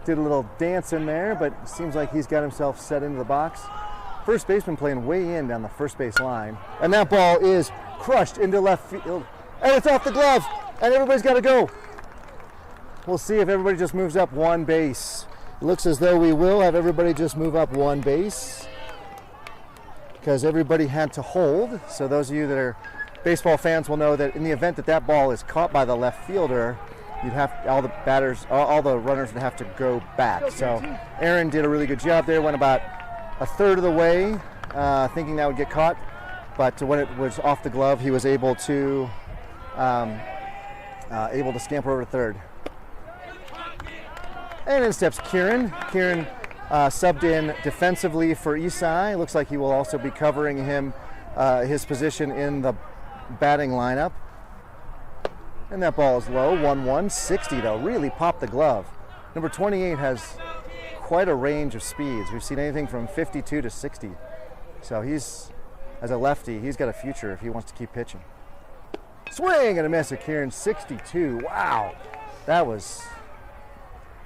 did a little dance in there, but seems like he's got himself set into the box. First baseman playing way in down the first base line. And that ball is crushed into left field. And it's off the glove. And everybody's got to go. We'll see if everybody just moves up one base. It looks as though we will have everybody just move up one base, because everybody had to hold. So those of you that are baseball fans will know that in the event that that ball is caught by the left fielder, you'd have all the runners would have to go back. So Aaron did a really good job there. Went about a third of the way, thinking that would get caught, but when it was off the glove, he was able to scamper over to third. And in steps Kieran. Kieran subbed in defensively for Isai. Looks like he will also be covering him, his position in the batting lineup. And that ball is low, 1-1, 60 though, really popped the glove. Number 28 has quite a range of speeds. We've seen anything from 52 to 60. So he's, as a lefty, he's got a future if he wants to keep pitching. Swing and a miss at Kieran, 62, wow. That was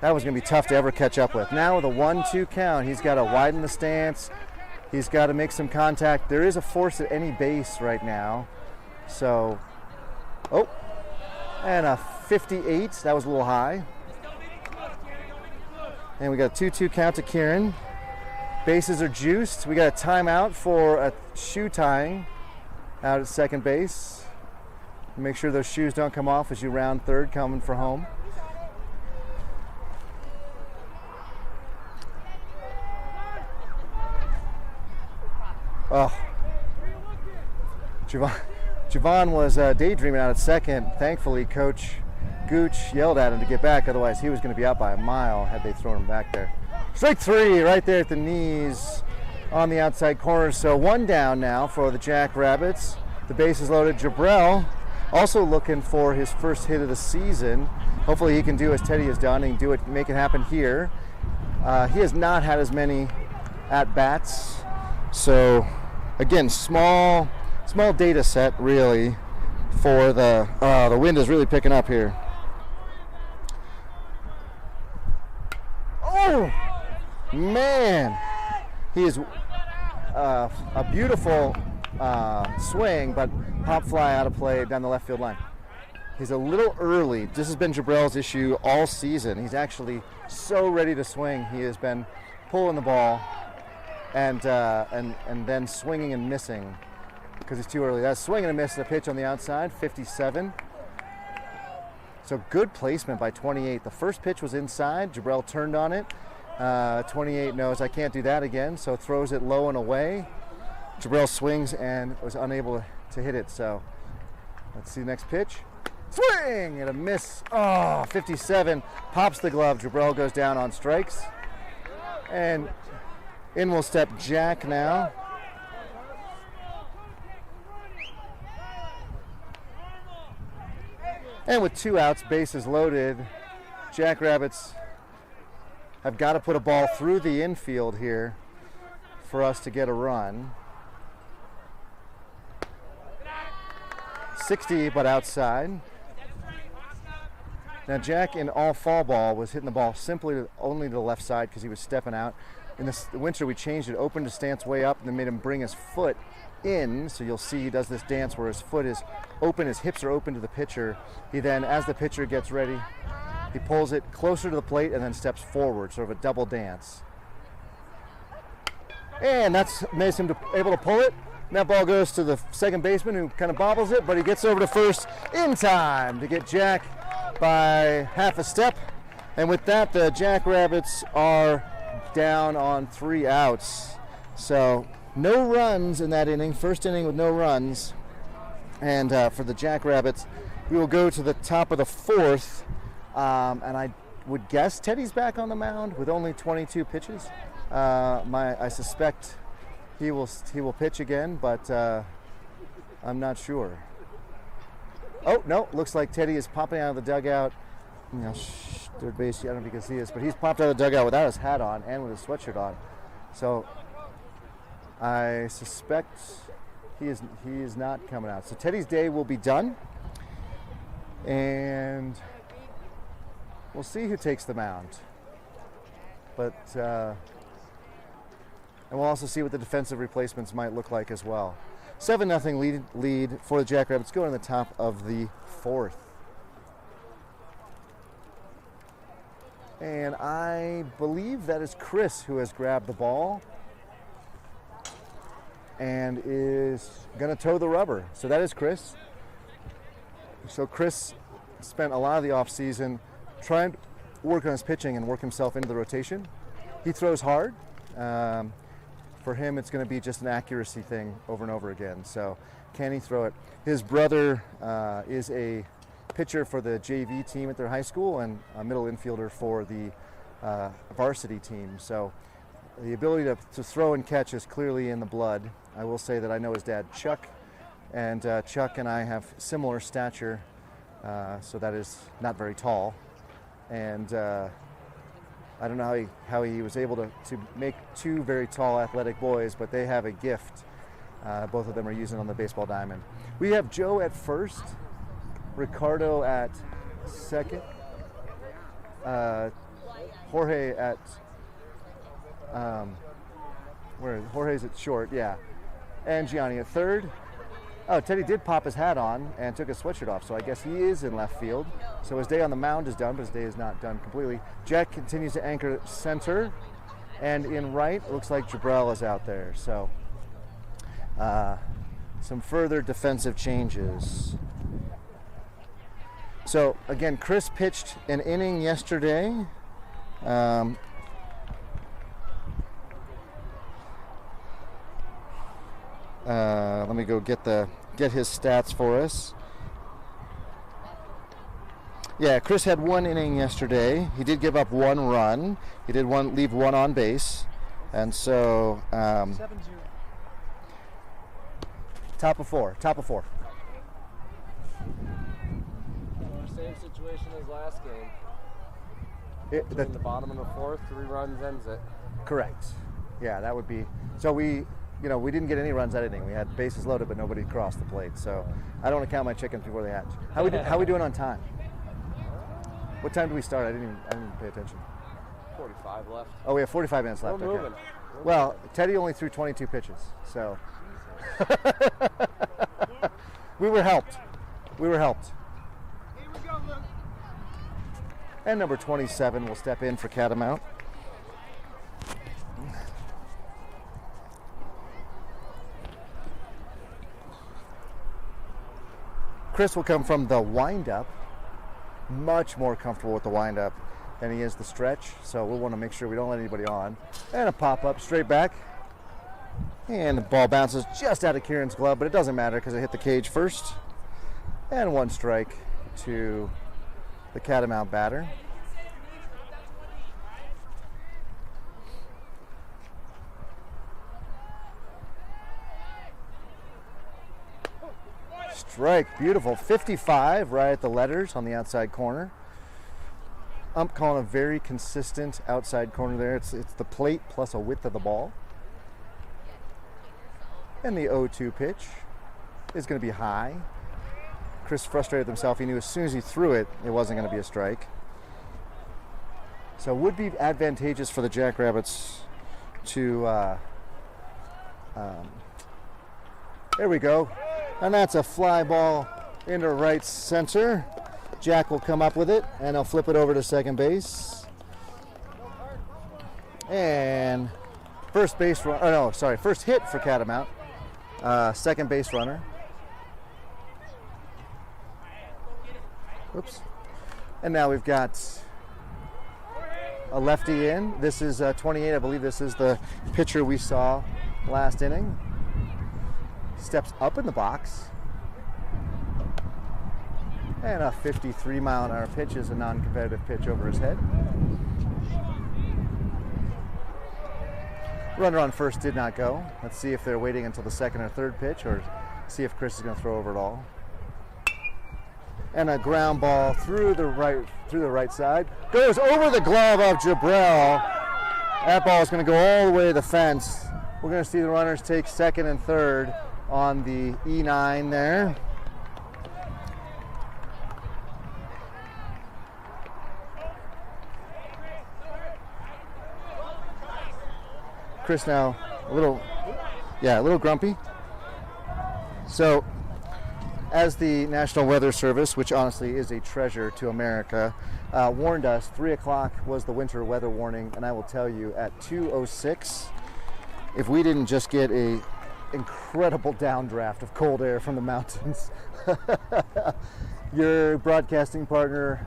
going to be tough to ever catch up with. Now with a 1-2 count, he's got to widen the stance. He's got to make some contact. There is a force at any base right now. So, and a 58. That was a little high. And we got a 2-2 count to Kieran. Bases are juiced. We got a timeout for a shoe tying out at second base. Make sure those shoes don't come off as you round third coming for home. Oh, Javon was daydreaming out at second. Thankfully, Coach Gooch yelled at him to get back. Otherwise, he was going to be out by a mile had they thrown him back there. Strike three right there at the knees on the outside corner. So one down now for the Jackrabbits. The base is loaded. Jabrell also looking for his first hit of the season. Hopefully he can do as Teddy has done and make it happen here. He has not had as many at-bats. So again, small data set really for the wind is really picking up here. Oh man, he is a beautiful swing, but pop fly out of play down the left field line. He's a little early. This has been Jabrell's issue all season. He's actually so ready to swing. He has been pulling the ball and then swinging and missing because he's too early. That's swing and a miss, the pitch on the outside, 57. So good placement by 28. The first pitch was inside. Jabrell turned on it. 28 knows I can't do that again, so throws it low and away. Jabrell swings and was unable to hit it. So let's see the next pitch. Swing and a miss. Oh, 57. Pops the glove. Jabrell goes down on strikes. And in will step Jack now. And with 2 outs, bases loaded, Jackrabbits have got to put a ball through the infield here for us to get a run. 60, but outside. Now Jack in all fall ball was hitting the ball only to the left side because he was stepping out. In the winter we changed it, opened his stance way up and then made him bring his foot in. So you'll see he does this dance where his foot is open, his hips are open to the pitcher. He then, as the pitcher gets ready, he pulls it closer to the plate and then steps forward, sort of a double dance. And that's makes him able to pull it. And that ball goes to the second baseman who kind of bobbles it, but he gets over to first in time to get Jack by half a step. And with that, the Jackrabbits are down on 3 outs. So no runs in that inning, first inning with no runs. And for the Jackrabbits, we will go to the top of the 4th. And I would guess Teddy's back on the mound with only 22 pitches. I suspect he will pitch again, but I'm not sure. Oh, no, looks like Teddy is popping out of the dugout. You know, third base, I don't know if you can see this, but he's popped out of the dugout without his hat on and with his sweatshirt on. So I suspect he is not coming out. So Teddy's day will be done. And we'll see who takes the mound. But and we'll also see what the defensive replacements might look like as well. 7-0 lead for the Jackrabbits going to the top of the 4th. And I believe that is Chris who has grabbed the ball and is going to toe the rubber. So that is Chris. So Chris spent a lot of the offseason trying to work on his pitching and work himself into the rotation. He throws hard. For him, it's going to be just an accuracy thing over and over again. So can he throw it? His brother is a pitcher for the JV team at their high school and a middle infielder for the varsity team. So the ability to throw and catch is clearly in the blood. I will say that I know his dad, Chuck, and Chuck and I have similar stature, so that is not very tall. And I don't know how he was able to make 2 very tall athletic boys, but they have a gift. Both of them are using on the baseball diamond. We have Joe at first, Ricardo at second, Jorge at Jorge's at short, yeah, and Gianni at third. Oh, Teddy did pop his hat on and took his sweatshirt off, so I guess he is in left field. So his day on the mound is done, but his day is not done completely. Jack continues to anchor center, and in right, it looks like Jabrell is out there. So some further defensive changes. So again, Chris pitched an inning yesterday. Let me go get his stats for us. Yeah, Chris had 1 inning yesterday. He did give up 1 run. He did leave 1 on base, and so 7-0. top of four. Same situation as last game. The In the bottom of the 4th, 3 runs ends it. Correct. Yeah, that would be. So we didn't get any runs that inning. We had bases loaded, but nobody crossed the plate. So I don't want to count my chickens before they hatch. How we doing on time? What time do we start? I didn't even pay attention. 45 left. Oh, we have 45 minutes left. We're Okay. moving. Well, Teddy only threw 22 pitches, so we were helped. Here we go, Luke. And number 27 will step in for Catamont. Chris will come from the windup, much more comfortable with the windup than he is the stretch, so we'll want to make sure we don't let anybody on. And a pop-up straight back. And the ball bounces just out of Kieran's glove, but it doesn't matter because it hit the cage first. And 1 strike to the Catamount batter. Strike, beautiful. 55 right at the letters on the outside corner. Ump calling a very consistent outside corner there. It's the plate plus a width of the ball. And the 0-2 pitch is going to be high. Chris frustrated himself. He knew as soon as he threw it, it wasn't going to be a strike. So it would be advantageous for the Jackrabbits to, there we go. And that's a fly ball into right center. Jack will come up with it, and he'll flip it over to second base. And first hit for Catamount. Second base runner. Oops. And now we've got a lefty in. This is 28. I believe this is the pitcher we saw last inning. Steps up in the box. And a 53-mile-an-hour pitch is a non-competitive pitch over his head. Runner on first did not go. Let's see if they're waiting until the second or third pitch, or see if Chris is going to throw over it all. And a ground ball through the right side. Goes over the glove of Jabril. That ball is going to go all the way to the fence. We're going to see the runners take second and third on the E9 there. Chris now a little grumpy. So, as the National Weather Service, which honestly is a treasure to America, warned us, 3 o'clock was the winter weather warning, and I will tell you, at 2:06, if we didn't just get a incredible downdraft of cold air from the mountains, your broadcasting partner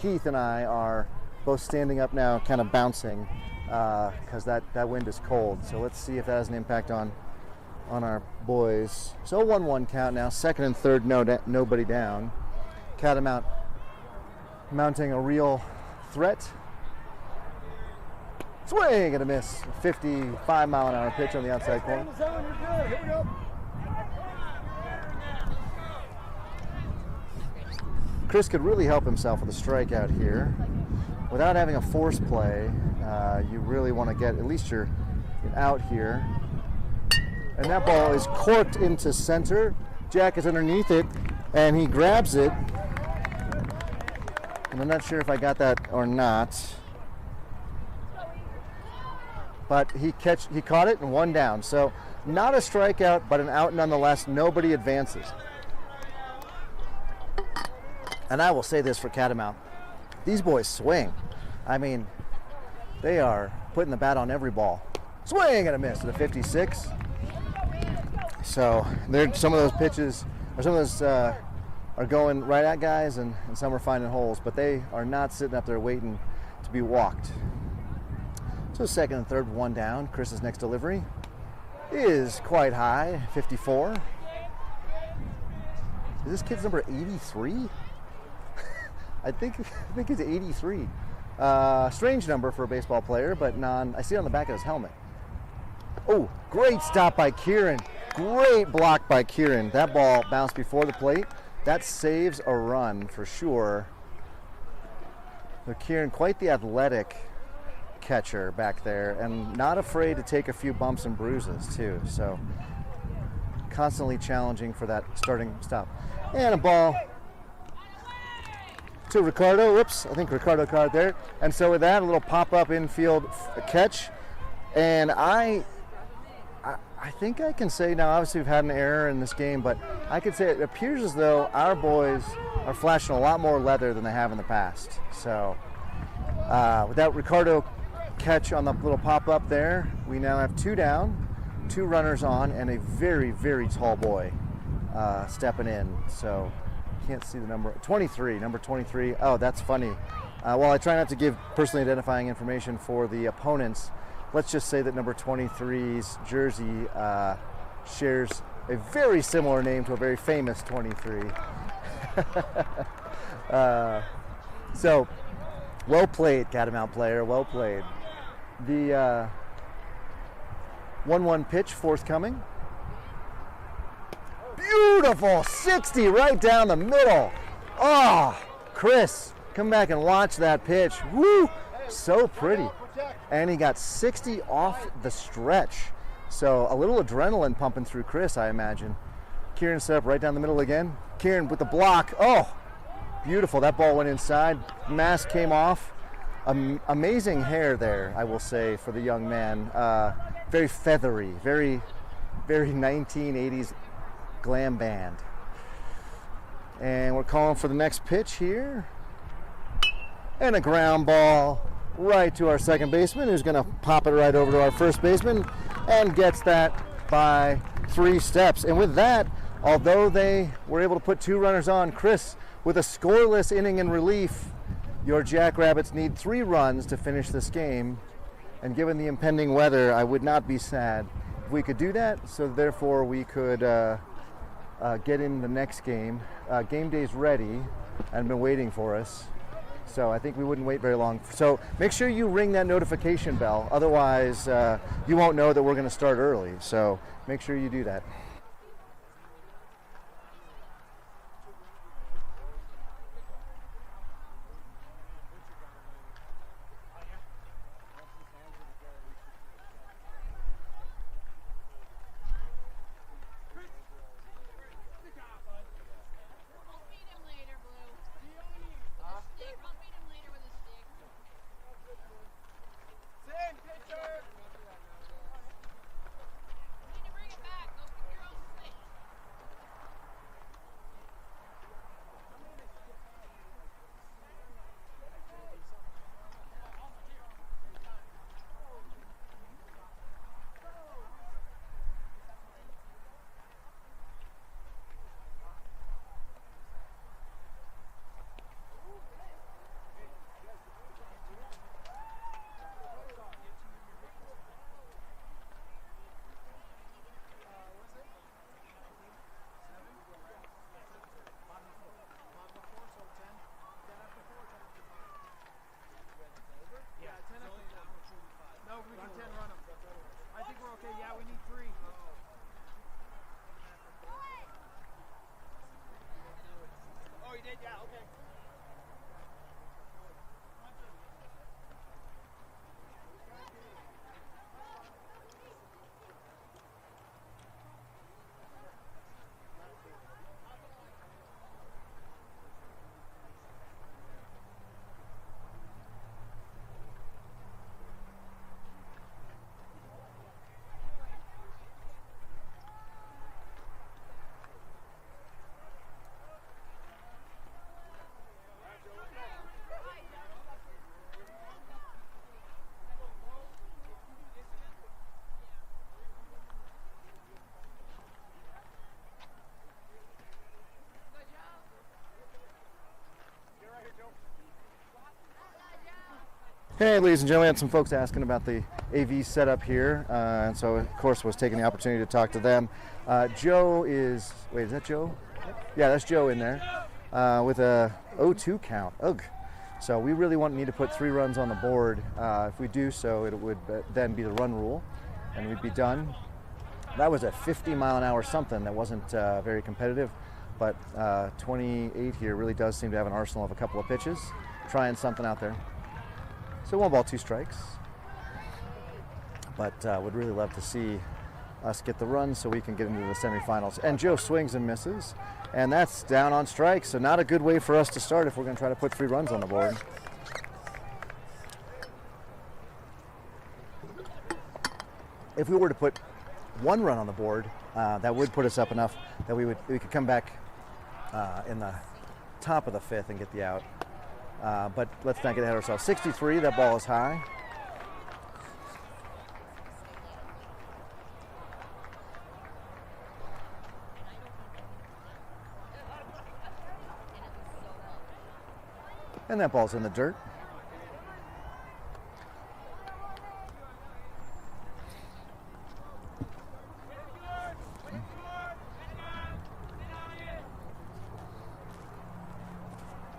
Keith and I are both standing up now, kind of bouncing, because that wind is cold. So let's see if that has an impact on our boys. So 1-1 count now, second and third, nobody down. Catamount mounting a real threat. Swing and a miss. 55-mile-an-hour pitch on the outside Stay in corner. the zone, you're good. Here we go. Chris could really help himself with a strikeout here. Without having a force play, you really want to get at least your out here. And that ball is corked into center. Jack is underneath it, and he grabs it. And I'm not sure if I got that or not. But he caught it and 1 down. So not a strikeout, but an out nonetheless. Nobody advances. And I will say this for Catamount. These boys swing. I mean, they are putting the bat on every ball. Swing and a miss at a 56. So some of those pitches, or some of those are going right at guys, and some are finding holes, but they are not sitting up there waiting to be walked. So second and third, 1 down. Chris's next delivery. is quite high, 54. Is this kid's number 83? I think it's 83. Strange number for a baseball player, but I see it on the back of his helmet. Oh, great stop by Kieran. Great block by Kieran. That ball bounced before the plate. That saves a run for sure. So Kieran, quite the athletic catcher back there, and not afraid to take a few bumps and bruises too. So constantly challenging for that starting stop. And a ball to Ricardo. Whoops, I think Ricardo caught it there. And so with that, a little pop-up infield catch. And I think I can say now, obviously we've had an error in this game, but I could say it appears as though our boys are flashing a lot more leather than they have in the past. So with that Ricardo catch on the little pop-up there, we now have 2 down, 2 runners on, and a very, very tall boy stepping in. So can't see the number. 23, number 23. Oh, that's funny. While I try not to give personally identifying information for the opponents, let's just say that number 23's jersey shares a very similar name to a very famous 23. So, well played, Catamount player, well played. The 1-1 pitch forthcoming. Beautiful, 60 right down the middle. Oh, Chris, come back and watch that pitch. Woo, so pretty. And he got 60 off the stretch. So a little adrenaline pumping through Chris, I imagine. Kieran set up right down the middle again. Kieran with the block. Oh, beautiful. That ball went inside. Mask came off. Amazing hair there, I will say, for the young man. Very feathery, very, very 1980s glam band. And we're calling for the next pitch here. And a ground ball right to our second baseman, who's going to pop it right over to our first baseman and gets that by 3 steps. And with that, although they were able to put 2 runners on, Chris, with a scoreless inning in relief, your Jackrabbits need 3 runs to finish this game. And given the impending weather, I would not be sad if we could do that. So therefore, we could get in the next game. Game day's ready and been waiting for us. So I think we wouldn't wait very long. So make sure you ring that notification bell. Otherwise, you won't know that we're going to start early. So make sure you do that. Hey, ladies and gentlemen, I had some folks asking about the AV setup here, and so of course was taking the opportunity to talk to them. Joe is, wait, is that Joe? Yeah, that's Joe in there with a 0-2 count. Ugh. So we really need to put 3 runs on the board. If we do so, it would then be the run rule, and we'd be done. That was a 50-mile-an-hour something that wasn't very competitive, but 28 here really does seem to have an arsenal of a couple of pitches, trying something out there. So 1 ball, 2 strikes, but would really love to see us get the runs so we can get into the semifinals. And Joe swings and misses, and that's down on strikes, so not a good way for us to start if we're going to try to put 3 runs on the board. If we were to put 1 run on the board, that would put us up enough that we could come back in the top of the 5th and get the out. But let's not get ahead of ourselves. 63, that ball is high. And that ball's in the dirt.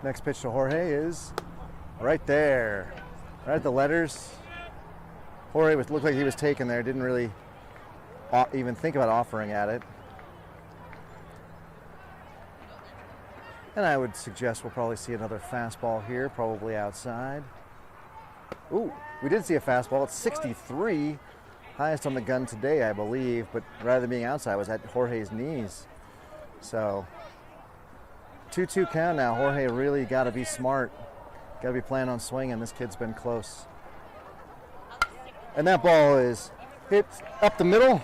Next pitch to Jorge is right there, right at the letters. Jorge looked like he was taken there, didn't really even think about offering at it. And I would suggest we'll probably see another fastball here, probably outside. Ooh, we did see a fastball. It's 63, highest on the gun today, I believe, but rather than being outside, it was at Jorge's knees. So 2-2 count now. Jorge really got to be smart. Got to be planning on swinging. This kid's been close. And that ball is hit up the middle,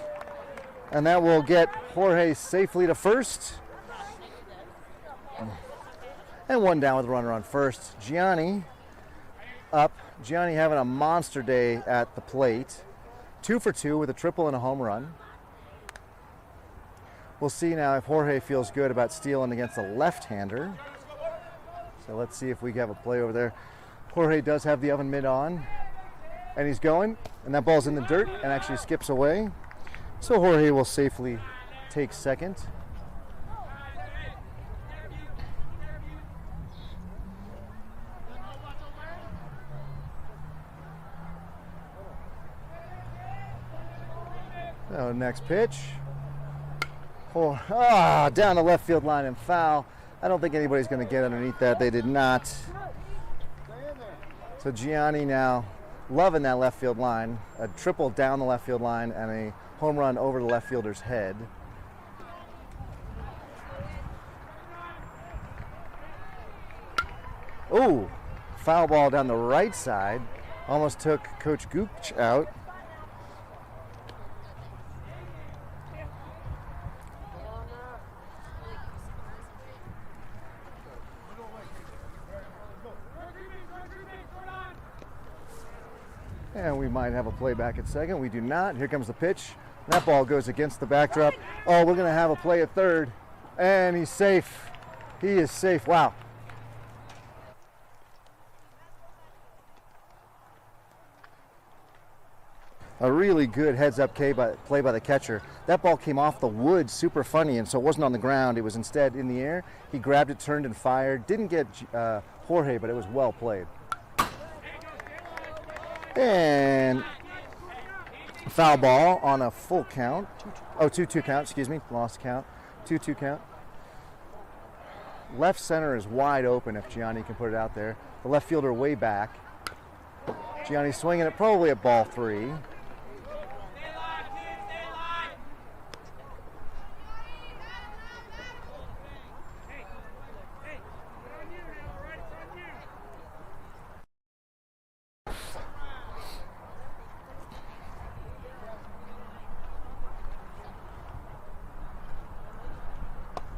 and that will get Jorge safely to first. And 1 down with a runner on first. Gianni up. Gianni having a monster day at the plate. 2 for 2 with a triple and a home run. We'll see now if Jorge feels good about stealing against a left-hander. So let's see if we have a play over there. Jorge does have the oven mitt on, and he's going, and that ball's in the dirt and actually skips away. So Jorge will safely take second. So next pitch. Down the left field line and foul. I don't think anybody's going to get underneath that. They did not. So Gianni now loving that left field line. A triple down the left field line and a home run over the left fielder's head. Ooh, foul ball down the right side. Almost took Coach Gooch out. And we might have a play back at second. We do not. Here comes the pitch. That ball goes against the backdrop. Oh, we're going to have a play at third. And he's safe. He is safe. Wow. A really good heads-up play by the catcher. That ball came off the wood super funny, and so it wasn't on the ground. It was instead in the air. He grabbed it, turned, and fired. Didn't get Jorge, but it was well played. And foul ball on a full count. 2-2 count, excuse me. Lost count. 2-2 count. Left center is wide open if Gianni can put it out there. The left fielder way back. Gianni swinging it probably at ball 3.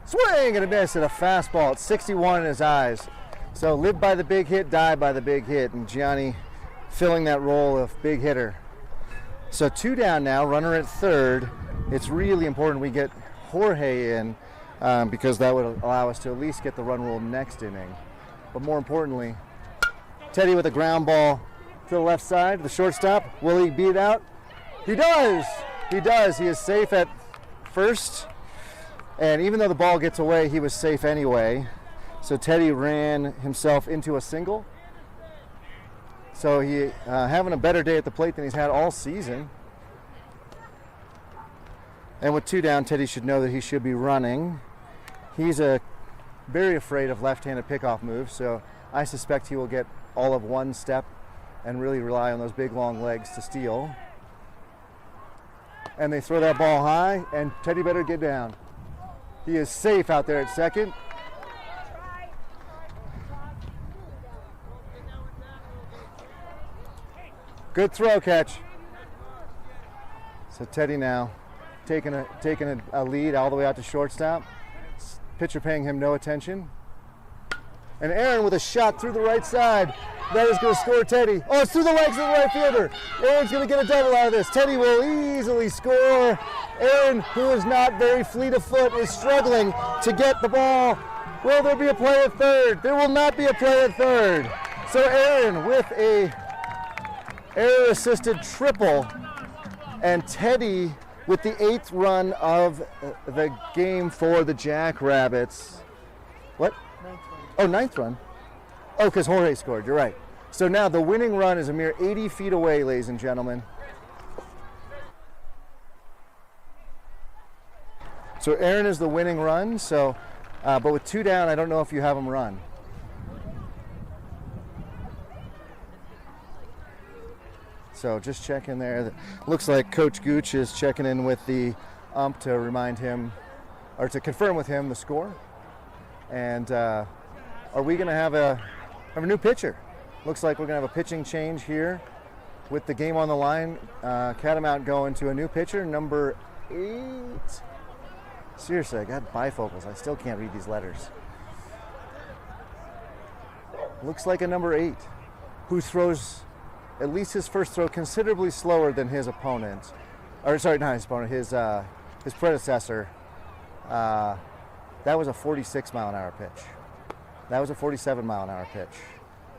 Swing and a miss at a fastball. It's 61 in his eyes. So live by the big hit, die by the big hit. And Gianni filling that role of big hitter. So 2 down now, runner at third. It's really important we get Jorge in because that would allow us to at least get the run rule next inning. But more importantly, Teddy with a ground ball to to the left side, the shortstop. Will he beat it out? He does! He does. He is safe at first. And even though the ball gets away, he was safe anyway. So Teddy ran himself into a single. So he having a better day at the plate than he's had all season. And with 2 down, Teddy should know that he should be running. He's very afraid of left-handed pickoff moves, so I suspect he will get all of one step and really rely on those big, long legs to steal. And they throw that ball high, and Teddy better get down. He is safe out there at second. Good throw catch. So Teddy now taking a lead all the way out to shortstop. Pitcher paying him no attention. And Aaron with a shot through the right side. That is going to score Teddy. Oh, it's through the legs of the right fielder. Aaron's going to get a double out of this. Teddy will easily score. Aaron, who is not very fleet of foot, is struggling to get the ball. Will there be a play at third? There will not be a play at third. So Aaron with a error-assisted triple, and Teddy with the 8th run of the game for the Jackrabbits. What? 9th run. Oh, 9th run. Oh, because Jorge scored. You're right. So now the winning run is a mere 80 feet away, ladies and gentlemen. So Aaron is the winning run. So, but with 2 down, I don't know if you have him run. So just checking there. Looks like Coach Gooch is checking in with the ump to remind him, or to confirm with him the score. And are we going to have a new pitcher? Looks like we're going to have a pitching change here with the game on the line. Catamont going to a new pitcher, number 8. Seriously, I got bifocals. I still can't read these letters. Looks like a number 8 who throws at least his first throw considerably slower than his opponent. Or sorry, not his opponent, his predecessor. That was a 46-mile-an-hour pitch. That was a 47-mile-an-hour pitch.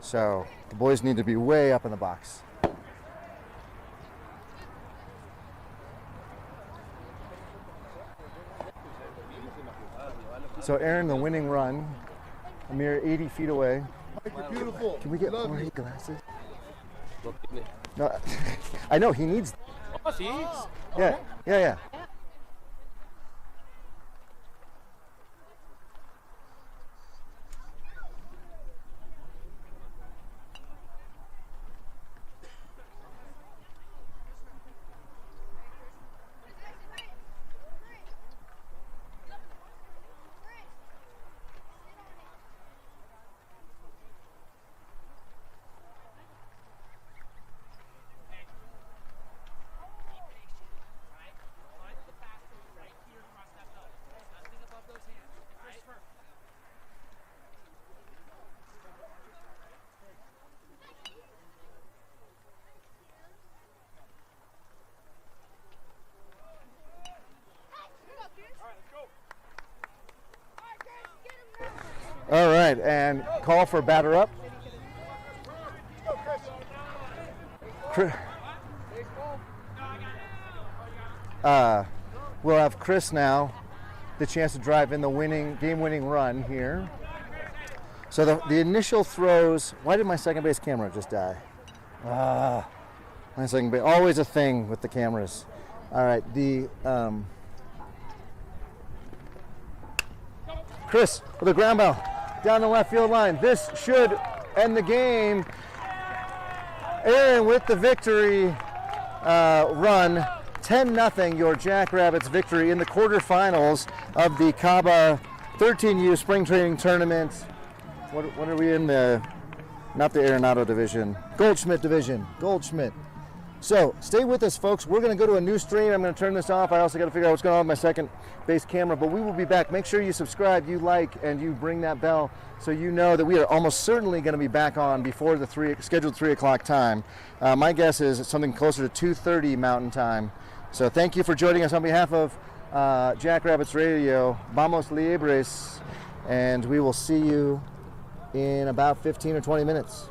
So the boys need to be way up in the box. So Aaron, the winning run, a mere 80 feet away. You're beautiful. Can we get Love Jorge you. glasses? No, I know he needs. Oh, see? Yeah. All right, and call for batter up. We'll have Chris now the chance to drive in the game-winning run here. So the initial throws. Why did my second base camera just die? My second base, always a thing with the cameras. All right, Chris with a ground ball down the left field line. This should end the game. Aaron with the victory run. 10-0 your Jackrabbits victory in the quarterfinals of the CABA 13U Spring Training Tournament. What are we in the, not the Arenado division, Goldschmidt division, Goldschmidt. So stay with us, folks. We're going to go to a new stream. I'm going to turn this off. I also got to figure out what's going on with my second base camera, but we will be back. Make sure you subscribe, you like, and you ring that bell so you know that we are almost certainly going to be back on before the scheduled 3 o'clock time. My guess is something closer to 2:30 Mountain Time. So thank you for joining us on behalf of Jackrabbits Radio. Vamos Libres, and we will see you in about 15 or 20 minutes.